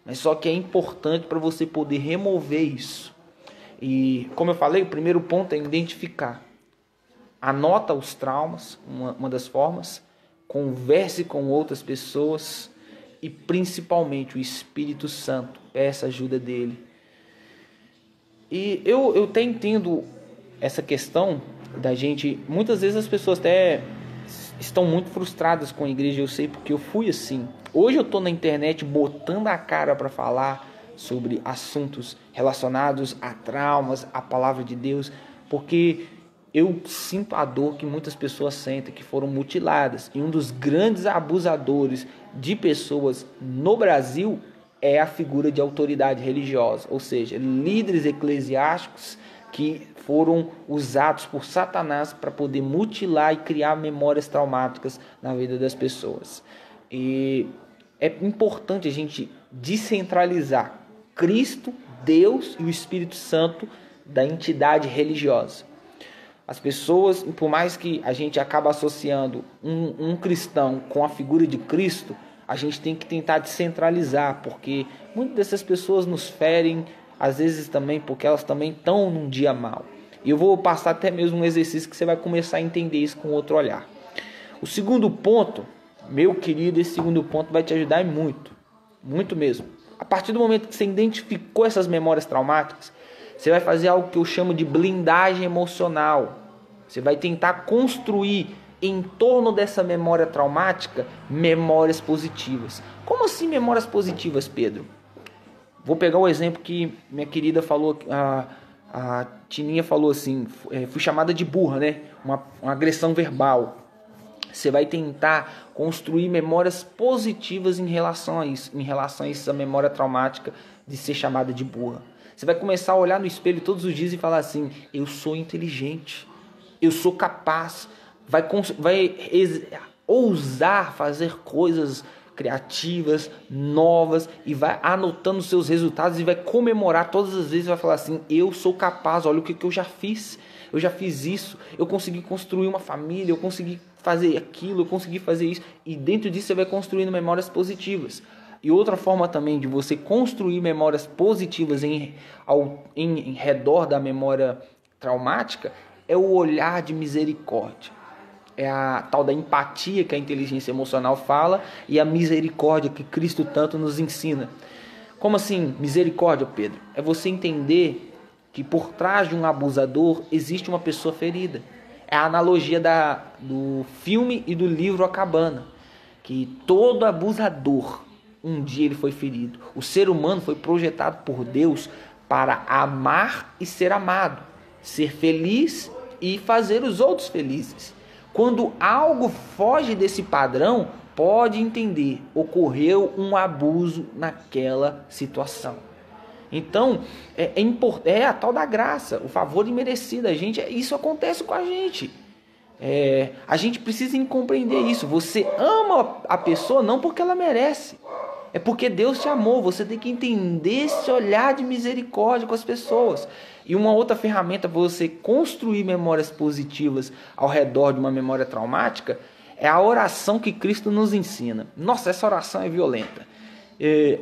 A: Mas só que é importante para você poder remover isso. E como eu falei, o primeiro ponto é identificar. Anota os traumas, uma das formas. Converse com outras pessoas. E principalmente o Espírito Santo. Peça ajuda dele. E eu até entendo essa questão da gente. Muitas vezes as pessoas até estão muito frustradas com a igreja. Eu sei porque eu fui assim. Hoje eu estou na internet botando a cara para falar sobre assuntos relacionados a traumas, a palavra de Deus, porque eu sinto a dor que muitas pessoas sentem, que foram mutiladas. E um dos grandes abusadores de pessoas no Brasil é a figura de autoridade religiosa, ou seja, líderes eclesiásticos que foram usados por Satanás para poder mutilar e criar memórias traumáticas na vida das pessoas. E é importante a gente descentralizar Cristo, Deus e o Espírito Santo da entidade religiosa. As pessoas, por mais que a gente acaba associando um cristão com a figura de Cristo, a gente tem que tentar descentralizar, porque muitas dessas pessoas nos ferem, às vezes também porque elas também estão num dia mal. E eu vou passar até mesmo um exercício que você vai começar a entender isso com outro olhar. O segundo ponto, meu querido, esse segundo ponto vai te ajudar muito, muito mesmo. A partir do momento que você identificou essas memórias traumáticas, você vai fazer algo que eu chamo de blindagem emocional. Você vai tentar construir em torno dessa memória traumática memórias positivas. Como assim memórias positivas, Pedro? Vou pegar o exemplo que minha querida falou, a Tininha falou assim, fui chamada de burra, né? Uma agressão verbal. Você vai tentar construir memórias positivas em relação a isso, essa memória traumática de ser chamada de burra. Você vai começar a olhar no espelho todos os dias e falar assim, eu sou inteligente, eu sou capaz, vai ousar fazer coisas criativas, novas, e vai anotando seus resultados e vai comemorar todas as vezes, vai falar assim, eu sou capaz, olha o que eu já fiz, eu já fiz isso, eu consegui construir uma família, eu consegui fazer aquilo, eu consegui fazer isso, e dentro disso você vai construindo memórias positivas. E outra forma também de você construir memórias positivas em redor da memória traumática é o olhar de misericórdia. É a tal da empatia que a inteligência emocional fala e a misericórdia que Cristo tanto nos ensina. Como assim misericórdia, Pedro? É você entender que por trás de um abusador existe uma pessoa ferida. É a analogia do filme e do livro A Cabana, que todo abusador, um dia ele foi ferido. O ser humano foi projetado por Deus para amar e ser amado, ser feliz e fazer os outros felizes. Quando algo foge desse padrão, pode entender, ocorreu um abuso naquela situação. Então, é a tal da graça, o favor imerecido. Isso acontece com a gente. A gente precisa compreender isso. Você ama a pessoa não porque ela merece, é porque Deus te amou. Você tem que entender esse olhar de misericórdia com as pessoas. E uma outra ferramenta para você construir memórias positivas ao redor de uma memória traumática é a oração que Cristo nos ensina. Nossa, essa oração é violenta.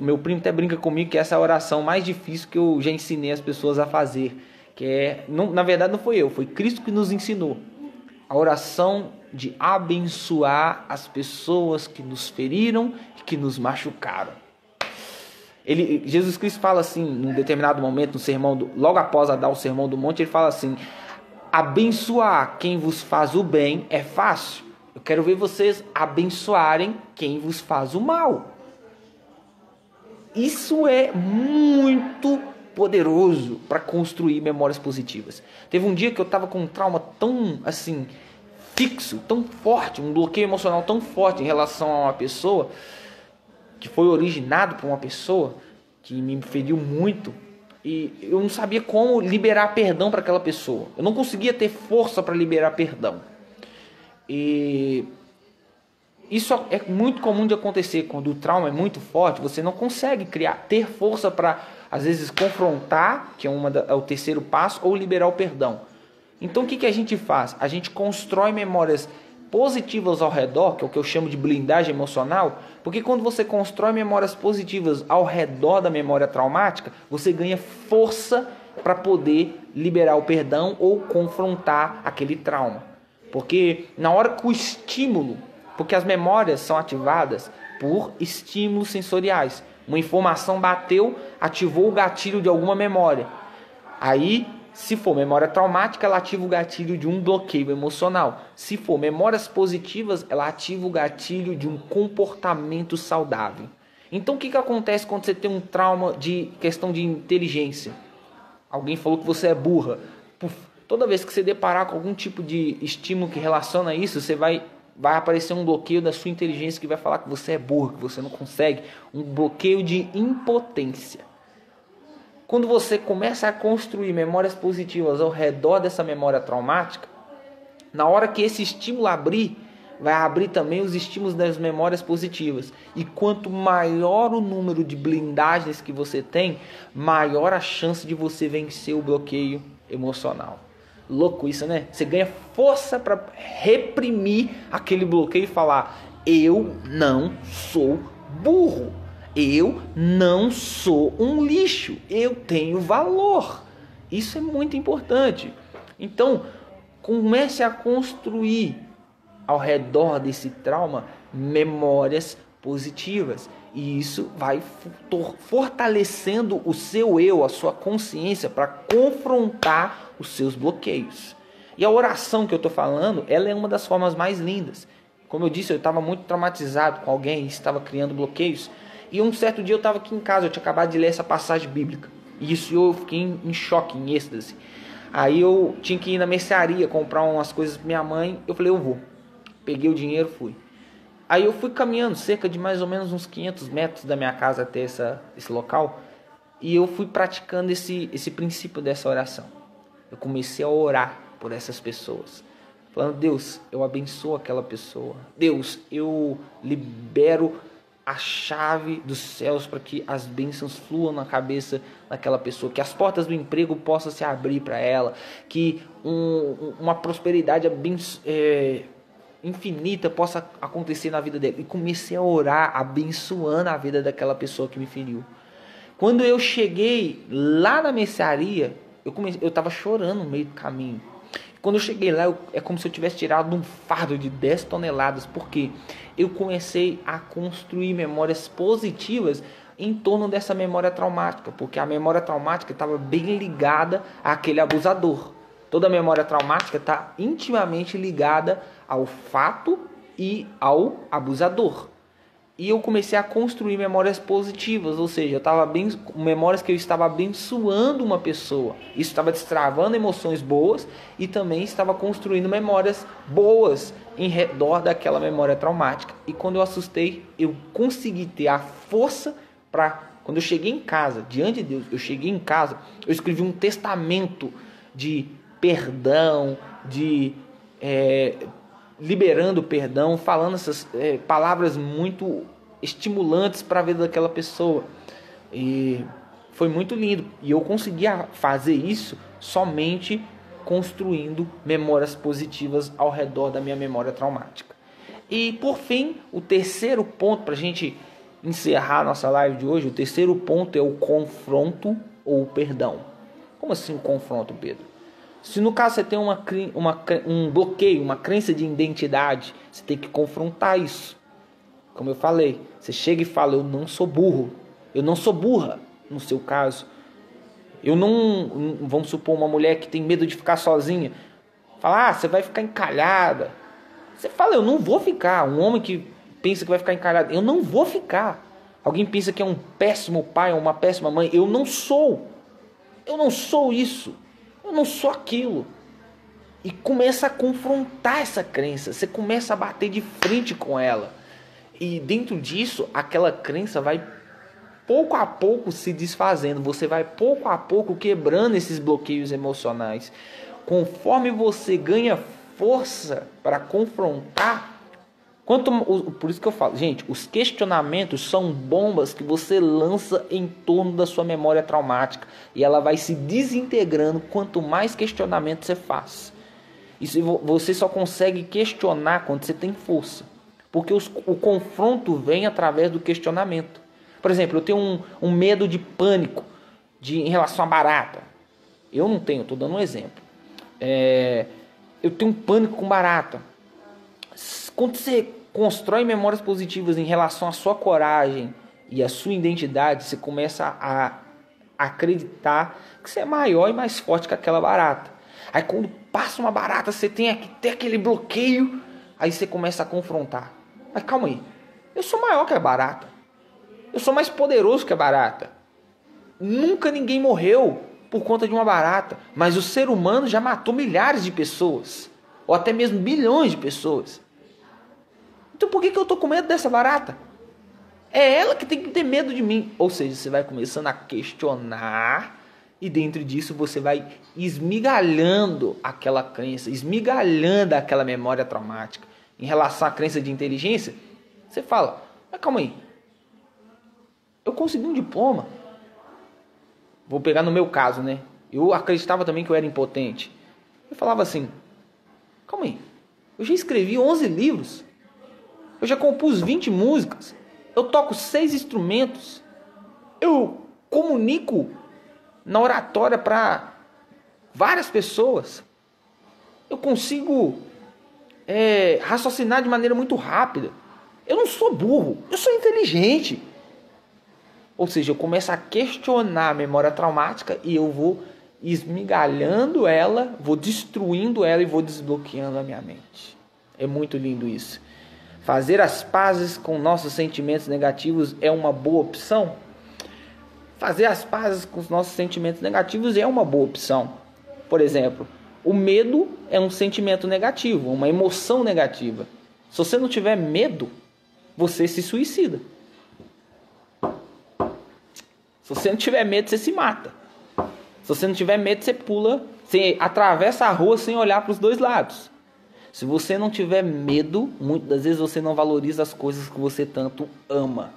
A: Meu primo até brinca comigo que essa é a oração mais difícil que eu já ensinei as pessoas a fazer. Na verdade não foi eu, foi Cristo que nos ensinou. A oração de abençoar as pessoas que nos feriram e que nos machucaram. Jesus Cristo fala assim, num determinado momento, no sermão logo após dar o sermão do monte, ele fala assim, abençoar quem vos faz o bem é fácil. Eu quero ver vocês abençoarem quem vos faz o mal. Isso é muito poderoso para construir memórias positivas. Teve um dia que eu estava com um trauma tão assim fixo, tão forte, um bloqueio emocional tão forte em relação a uma pessoa, que foi originado por uma pessoa que me feriu muito, e eu não sabia como liberar perdão para aquela pessoa. Eu não conseguia ter força para liberar perdão. E isso é muito comum de acontecer quando o trauma é muito forte. Você não consegue ter força para, às vezes, confrontar, que é o terceiro passo, ou liberar o perdão. Então o que a gente faz? A gente constrói memórias positivas ao redor, que é o que eu chamo de blindagem emocional, porque quando você constrói memórias positivas ao redor da memória traumática, você ganha força para poder liberar o perdão ou confrontar aquele trauma. Porque na hora que o estímulo, porque as memórias são ativadas por estímulos sensoriais, uma informação bateu, ativou o gatilho de alguma memória. Aí, se for memória traumática, ela ativa o gatilho de um bloqueio emocional. Se for memórias positivas, ela ativa o gatilho de um comportamento saudável. Então o que acontece quando você tem um trauma de questão de inteligência? Alguém falou que você é burra. Toda vez que você deparar com algum tipo de estímulo que relaciona isso, você vai aparecer um bloqueio da sua inteligência que vai falar que você é burra, que você não consegue. Um bloqueio de impotência. Quando você começa a construir memórias positivas ao redor dessa memória traumática, na hora que esse estímulo abrir, vai abrir também os estímulos das memórias positivas. E quanto maior o número de blindagens que você tem, maior a chance de você vencer o bloqueio emocional. Louco isso, né? Você ganha força para reprimir aquele bloqueio e falar, eu não sou burro. Eu não sou um lixo. Eu tenho valor. Isso é muito importante. Então, comece a construir ao redor desse trauma memórias positivas. E isso vai fortalecendo o seu eu, a sua consciência, para confrontar os seus bloqueios. E a oração que eu estou falando, ela é uma das formas mais lindas. Como eu disse, eu estava muito traumatizado com alguém, estava criando bloqueios. E um certo dia eu estava aqui em casa, eu tinha acabado de ler essa passagem bíblica. E isso eu fiquei em choque, em êxtase. Aí eu tinha que ir na mercearia comprar umas coisas para minha mãe. Eu falei, eu vou. Peguei o dinheiro, fui. Aí eu fui caminhando cerca de mais ou menos uns 500 metros da minha casa até esse local. E eu fui praticando esse princípio dessa oração. Eu comecei a orar por essas pessoas. Falando, Deus, eu abençoo aquela pessoa. Deus, eu libero a chave dos céus para que as bênçãos fluam na cabeça daquela pessoa. Que as portas do emprego possam se abrir para ela. Que uma prosperidade infinita possa acontecer na vida dela. E comecei a orar, abençoando a vida daquela pessoa que me feriu. Quando eu cheguei lá na mercearia, eu estava chorando no meio do caminho. Quando eu cheguei lá, é como se eu tivesse tirado um fardo de 10 toneladas, porque eu comecei a construir memórias positivas em torno dessa memória traumática, porque a memória traumática estava bem ligada àquele abusador. Toda memória traumática está intimamente ligada ao fato e ao abusador. E eu comecei a construir memórias positivas, ou seja, memórias que eu estava abençoando uma pessoa. Isso estava destravando emoções boas e também estava construindo memórias boas em redor daquela memória traumática. E quando eu assustei, eu consegui ter a força para... Quando eu cheguei em casa, diante de Deus, eu escrevi um testamento de perdão, de... liberando perdão, falando essas palavras muito estimulantes para a vida daquela pessoa. E foi muito lindo. E eu conseguia fazer isso somente construindo memórias positivas ao redor da minha memória traumática. E por fim, o terceiro ponto para a gente encerrar a nossa live de hoje, o terceiro ponto é o confronto ou o perdão. Como assim o confronto, Pedro? Se no caso você tem um bloqueio, uma crença de identidade, você tem que confrontar isso. Como eu falei, você chega e fala, eu não sou burro, eu não sou burra, no seu caso. Eu não, vamos supor, uma mulher que tem medo de ficar sozinha, fala, você vai ficar encalhada. Você fala, eu não vou ficar. Um homem que pensa que vai ficar encalhado, eu não vou ficar. Alguém pensa que é um péssimo pai ou uma péssima mãe, eu não sou isso. Eu não sou aquilo. E começa a confrontar essa crença. Você começa a bater de frente com ela. E dentro disso, aquela crença vai pouco a pouco se desfazendo. Você vai pouco a pouco quebrando esses bloqueios emocionais. Conforme você ganha força para confrontar, por isso que eu falo, gente, os questionamentos são bombas que você lança em torno da sua memória traumática e ela vai se desintegrando quanto mais questionamento você faz. Isso você só consegue questionar quando você tem força, porque o confronto vem através do questionamento. Por exemplo, eu tenho um medo de pânico em relação à barata. Eu não tenho, estou dando um exemplo. Eu tenho um pânico com barata. Quando você constrói memórias positivas em relação à sua coragem e à sua identidade, você começa a acreditar que você é maior e mais forte que aquela barata. Aí quando passa uma barata, você tem aquele bloqueio, aí você começa a confrontar. Mas calma aí, eu sou maior que a barata. Eu sou mais poderoso que a barata. Nunca ninguém morreu por conta de uma barata, mas o ser humano já matou milhares de pessoas, ou até mesmo bilhões de pessoas. Então por que eu estou com medo dessa barata? É ela que tem que ter medo de mim. Ou seja, você vai começando a questionar e dentro disso você vai esmigalhando aquela crença, esmigalhando aquela memória traumática. Em relação à crença de inteligência, você fala, mas calma aí, eu consegui um diploma. Vou pegar no meu caso, né? Eu acreditava também que eu era impotente. Eu falava assim, calma aí, eu já escrevi 11 livros. Eu já compus 20 músicas. eu toco 6 instrumentos, eu comunico na oratória para várias pessoas, eu consigo raciocinar de maneira muito rápida. Eu não sou burro, eu sou inteligente. Ou seja, eu começo a questionar a memória traumática e eu vou esmigalhando ela, vou destruindo ela e vou desbloqueando a minha mente. É muito lindo isso. Fazer as pazes com nossos sentimentos negativos é uma boa opção? Fazer as pazes com os nossos sentimentos negativos é uma boa opção. Por exemplo, o medo é um sentimento negativo, uma emoção negativa. Se você não tiver medo, você se suicida. Se você não tiver medo, você se mata. Se você não tiver medo, você pula, você atravessa a rua sem olhar para os dois lados. Se você não tiver medo, muitas das vezes você não valoriza as coisas que você tanto ama.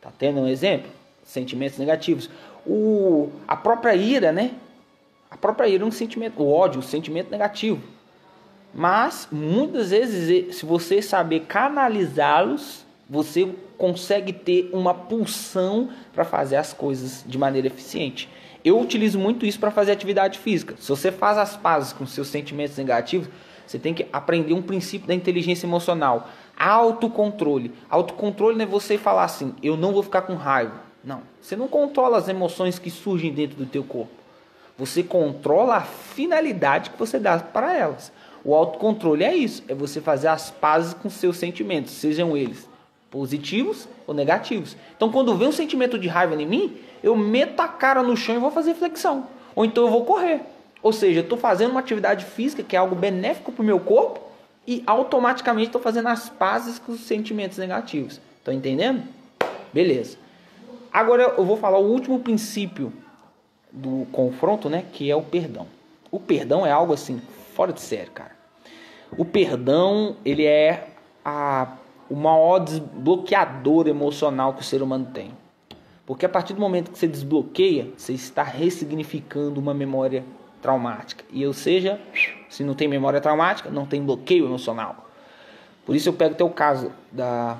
A: Tá tendo um exemplo? Sentimentos negativos. A própria ira, né? A própria ira é um sentimento, o ódio, um sentimento negativo. Mas, muitas vezes, se você saber canalizá-los, você consegue ter uma pulsão para fazer as coisas de maneira eficiente. Eu utilizo muito isso para fazer atividade física. Se você faz as pazes com seus sentimentos negativos, você tem que aprender um princípio da inteligência emocional. Autocontrole. Autocontrole não é você falar assim, eu não vou ficar com raiva. Não, você não controla as emoções que surgem dentro do teu corpo. Você controla a finalidade que você dá para elas. O autocontrole é isso, é você fazer as pazes com seus sentimentos, sejam eles positivos ou negativos. Então, quando vem um sentimento de raiva em mim, eu meto a cara no chão e vou fazer flexão. Ou então eu vou correr. Ou seja, eu estou fazendo uma atividade física que é algo benéfico para o meu corpo e automaticamente estou fazendo as pazes com os sentimentos negativos. Estão entendendo? Beleza. Agora eu vou falar o último princípio do confronto, né? Que é o perdão. O perdão é algo assim, fora de série, cara. O perdão, ele é o maior desbloqueador emocional que o ser humano tem. Porque a partir do momento que você desbloqueia, você está ressignificando uma memória traumática. E ou seja, se não tem memória traumática, não tem bloqueio emocional. Por isso eu pego até o caso da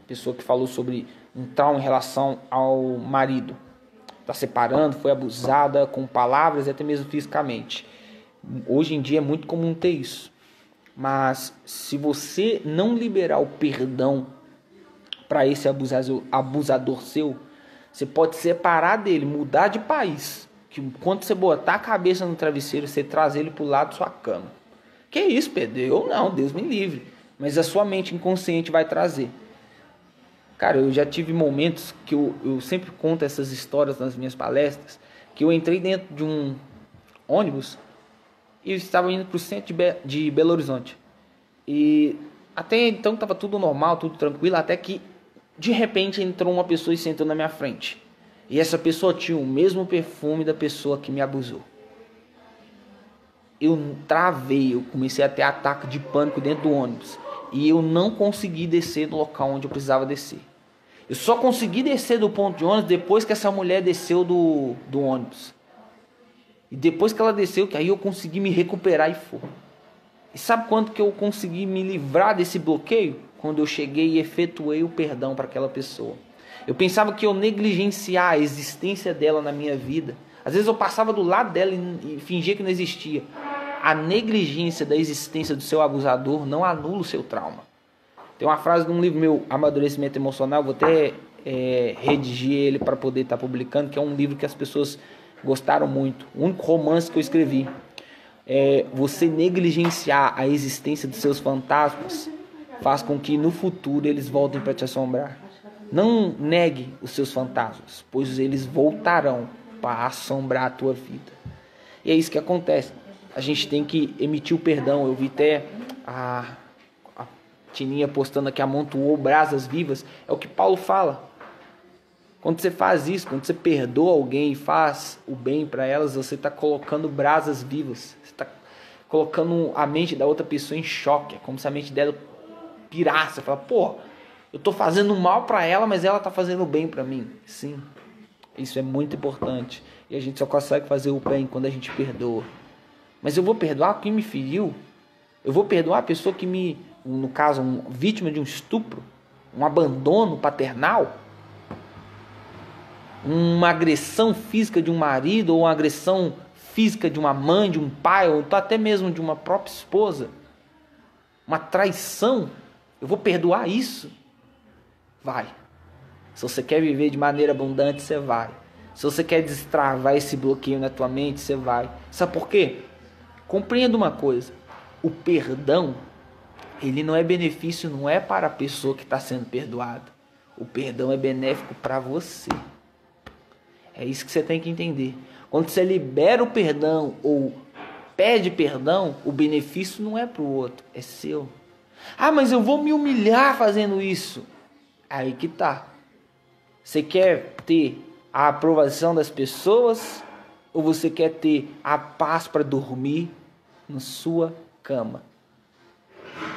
A: pessoa que falou sobre um trauma em relação ao marido. Está separando, foi abusada com palavras e até mesmo fisicamente. Hoje em dia é muito comum ter isso. Mas se você não liberar o perdão para esse abusador seu, você pode separar dele, mudar de país. Que quando você botar a cabeça no travesseiro, você traz ele para o lado da sua cama. Que isso, Pedro? Eu não, Deus me livre. Mas a sua mente inconsciente vai trazer. Cara, eu já tive momentos que eu sempre conto essas histórias nas minhas palestras, que eu entrei dentro de um ônibus e eu estava indo para o centro de Belo Horizonte. E até então estava tudo normal, tudo tranquilo, até que de repente entrou uma pessoa e sentou na minha frente. E essa pessoa tinha o mesmo perfume da pessoa que me abusou. Eu travei, eu comecei a ter ataque de pânico dentro do ônibus. E eu não consegui descer do local onde eu precisava descer. Eu só consegui descer do ponto de ônibus depois que essa mulher desceu do ônibus. E depois que ela desceu, que aí eu consegui me recuperar e for. E sabe quando que eu consegui me livrar desse bloqueio? Quando eu cheguei e efetuei o perdão para aquela pessoa. Eu pensava que eu negligenciar a existência dela na minha vida. Às vezes eu passava do lado dela e fingia que não existia. A negligência da existência do seu abusador não anula o seu trauma. Tem uma frase de um livro meu, Amadurecimento Emocional, vou até redigir ele para poder estar publicando, que é um livro que as pessoas gostaram muito. O único romance que eu escrevi. Você negligenciar a existência dos seus fantasmas faz com que no futuro eles voltem para te assombrar. Não negue os seus fantasmas, pois eles voltarão para assombrar a tua vida. E é isso que acontece. A gente tem que emitir o perdão. Eu vi até a Tininha postando aqui, amontoou brasas vivas. É o que Paulo fala. Quando você faz isso, quando você perdoa alguém e faz o bem para elas, você está colocando brasas vivas. Você está colocando a mente da outra pessoa em choque. É como se a mente dela pirasse. Você fala, pô, eu estou fazendo mal para ela, mas ela está fazendo bem para mim. Sim, isso é muito importante. E a gente só consegue fazer o bem quando a gente perdoa. Mas eu vou perdoar quem me feriu? Eu vou perdoar a pessoa que no caso, vítima de um estupro? um abandono paternal, uma agressão física de um marido, ou uma agressão física de uma mãe, de um pai, ou até mesmo de uma própria esposa, uma traição, eu vou perdoar isso? Vai. Se você quer viver de maneira abundante, você vai. Se você quer destravar esse bloqueio na tua mente, você vai. Sabe por quê? Compreenda uma coisa. O perdão, ele não é benefício, não é para a pessoa que está sendo perdoada. O perdão é benéfico para você. É isso que você tem que entender. Quando você libera o perdão ou pede perdão, o benefício não é para o outro, é seu. Ah, mas eu vou me humilhar fazendo isso. Aí que tá. Você quer ter a aprovação das pessoas ou você quer ter a paz para dormir na sua cama?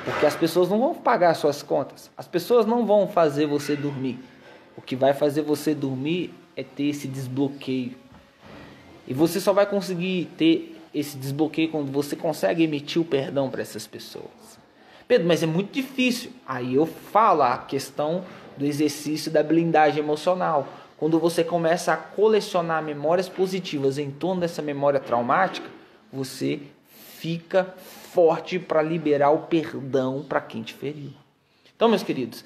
A: Porque as pessoas não vão pagar suas contas. As pessoas não vão fazer você dormir. O que vai fazer você dormir é ter esse desbloqueio. E você só vai conseguir ter esse desbloqueio quando você consegue emitir o perdão para essas pessoas. Pedro, mas é muito difícil. Aí eu falo a questão do exercício da blindagem emocional. Quando você começa a colecionar memórias positivas em torno dessa memória traumática, você fica forte para liberar o perdão para quem te feriu. Então, meus queridos,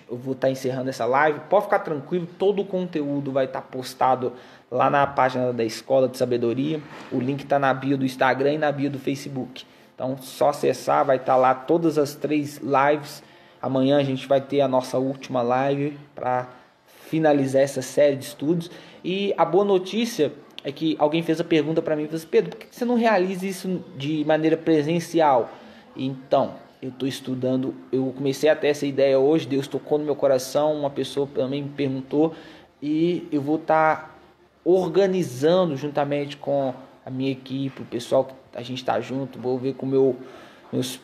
A: eu vou estar encerrando essa live. Pode ficar tranquilo, todo o conteúdo vai estar postado lá na página da Escola de Sabedoria. O link está na bio do Instagram e na bio do Facebook. Então, só acessar, vai estar lá todas as 3 lives. Amanhã a gente vai ter a nossa última live para finalizar essa série de estudos. E a boa notícia é que alguém fez a pergunta para mim, falou assim, Pedro, por que você não realiza isso de maneira presencial? Então, eu estou estudando, eu comecei até essa ideia hoje, Deus tocou no meu coração, uma pessoa também me perguntou, e eu vou estar organizando juntamente com a minha equipe, o pessoal que a gente está junto, vou ver com os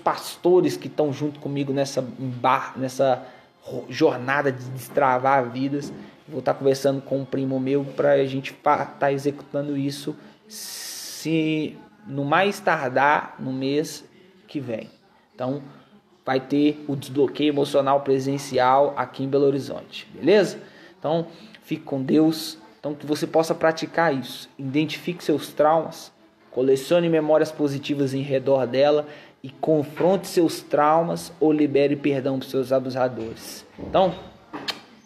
A: pastores que estão junto comigo nessa jornada de destravar vidas. Vou estar conversando com um primo meu para a gente estar executando isso, se no mais tardar no mês que vem. Então vai ter o desbloqueio emocional presencial aqui em Belo Horizonte, beleza? Então fique com Deus, então que você possa praticar isso. Identifique seus traumas, colecione memórias positivas em redor dela e confronte seus traumas ou libere perdão para os seus abusadores. Então,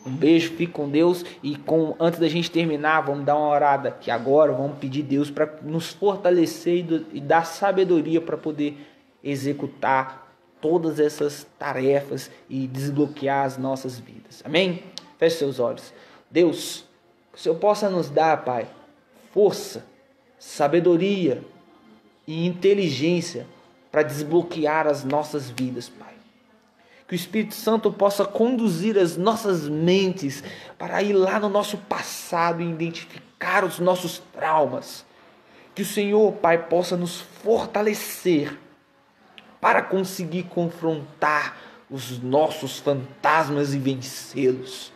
A: um beijo, fique com Deus e antes da gente terminar, vamos dar uma orada aqui agora, vamos pedir a Deus para nos fortalecer e dar sabedoria para poder executar todas essas tarefas e desbloquear as nossas vidas. Amém? Feche seus olhos. Deus, que o Senhor possa nos dar, Pai, força, sabedoria e inteligência para desbloquear as nossas vidas, Pai. Que o Espírito Santo possa conduzir as nossas mentes para ir lá no nosso passado e identificar os nossos traumas. Que o Senhor, Pai, possa nos fortalecer para conseguir confrontar os nossos fantasmas e vencê-los.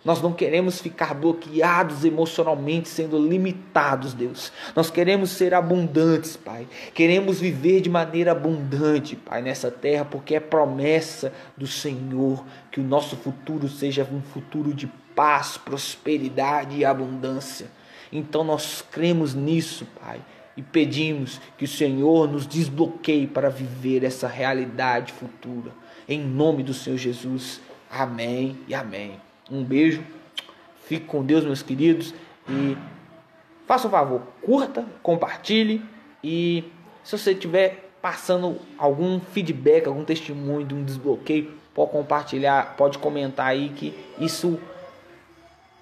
A: Nós não queremos ficar bloqueados emocionalmente, sendo limitados, Deus. Nós queremos ser abundantes, Pai. Queremos viver de maneira abundante, Pai, nessa terra, porque é promessa do Senhor que o nosso futuro seja um futuro de paz, prosperidade e abundância. Então nós cremos nisso, Pai, e pedimos que o Senhor nos desbloqueie para viver essa realidade futura. Em nome do Senhor Jesus. Amém e amém. Um beijo, fique com Deus, meus queridos, e faça um favor, curta, compartilhe, e se você estiver passando algum feedback, algum testemunho de um desbloqueio, pode compartilhar, pode comentar aí, que isso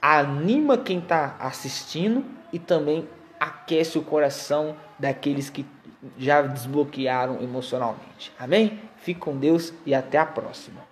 A: anima quem está assistindo e também aquece o coração daqueles que já desbloquearam emocionalmente. Amém? Fique com Deus e até a próxima.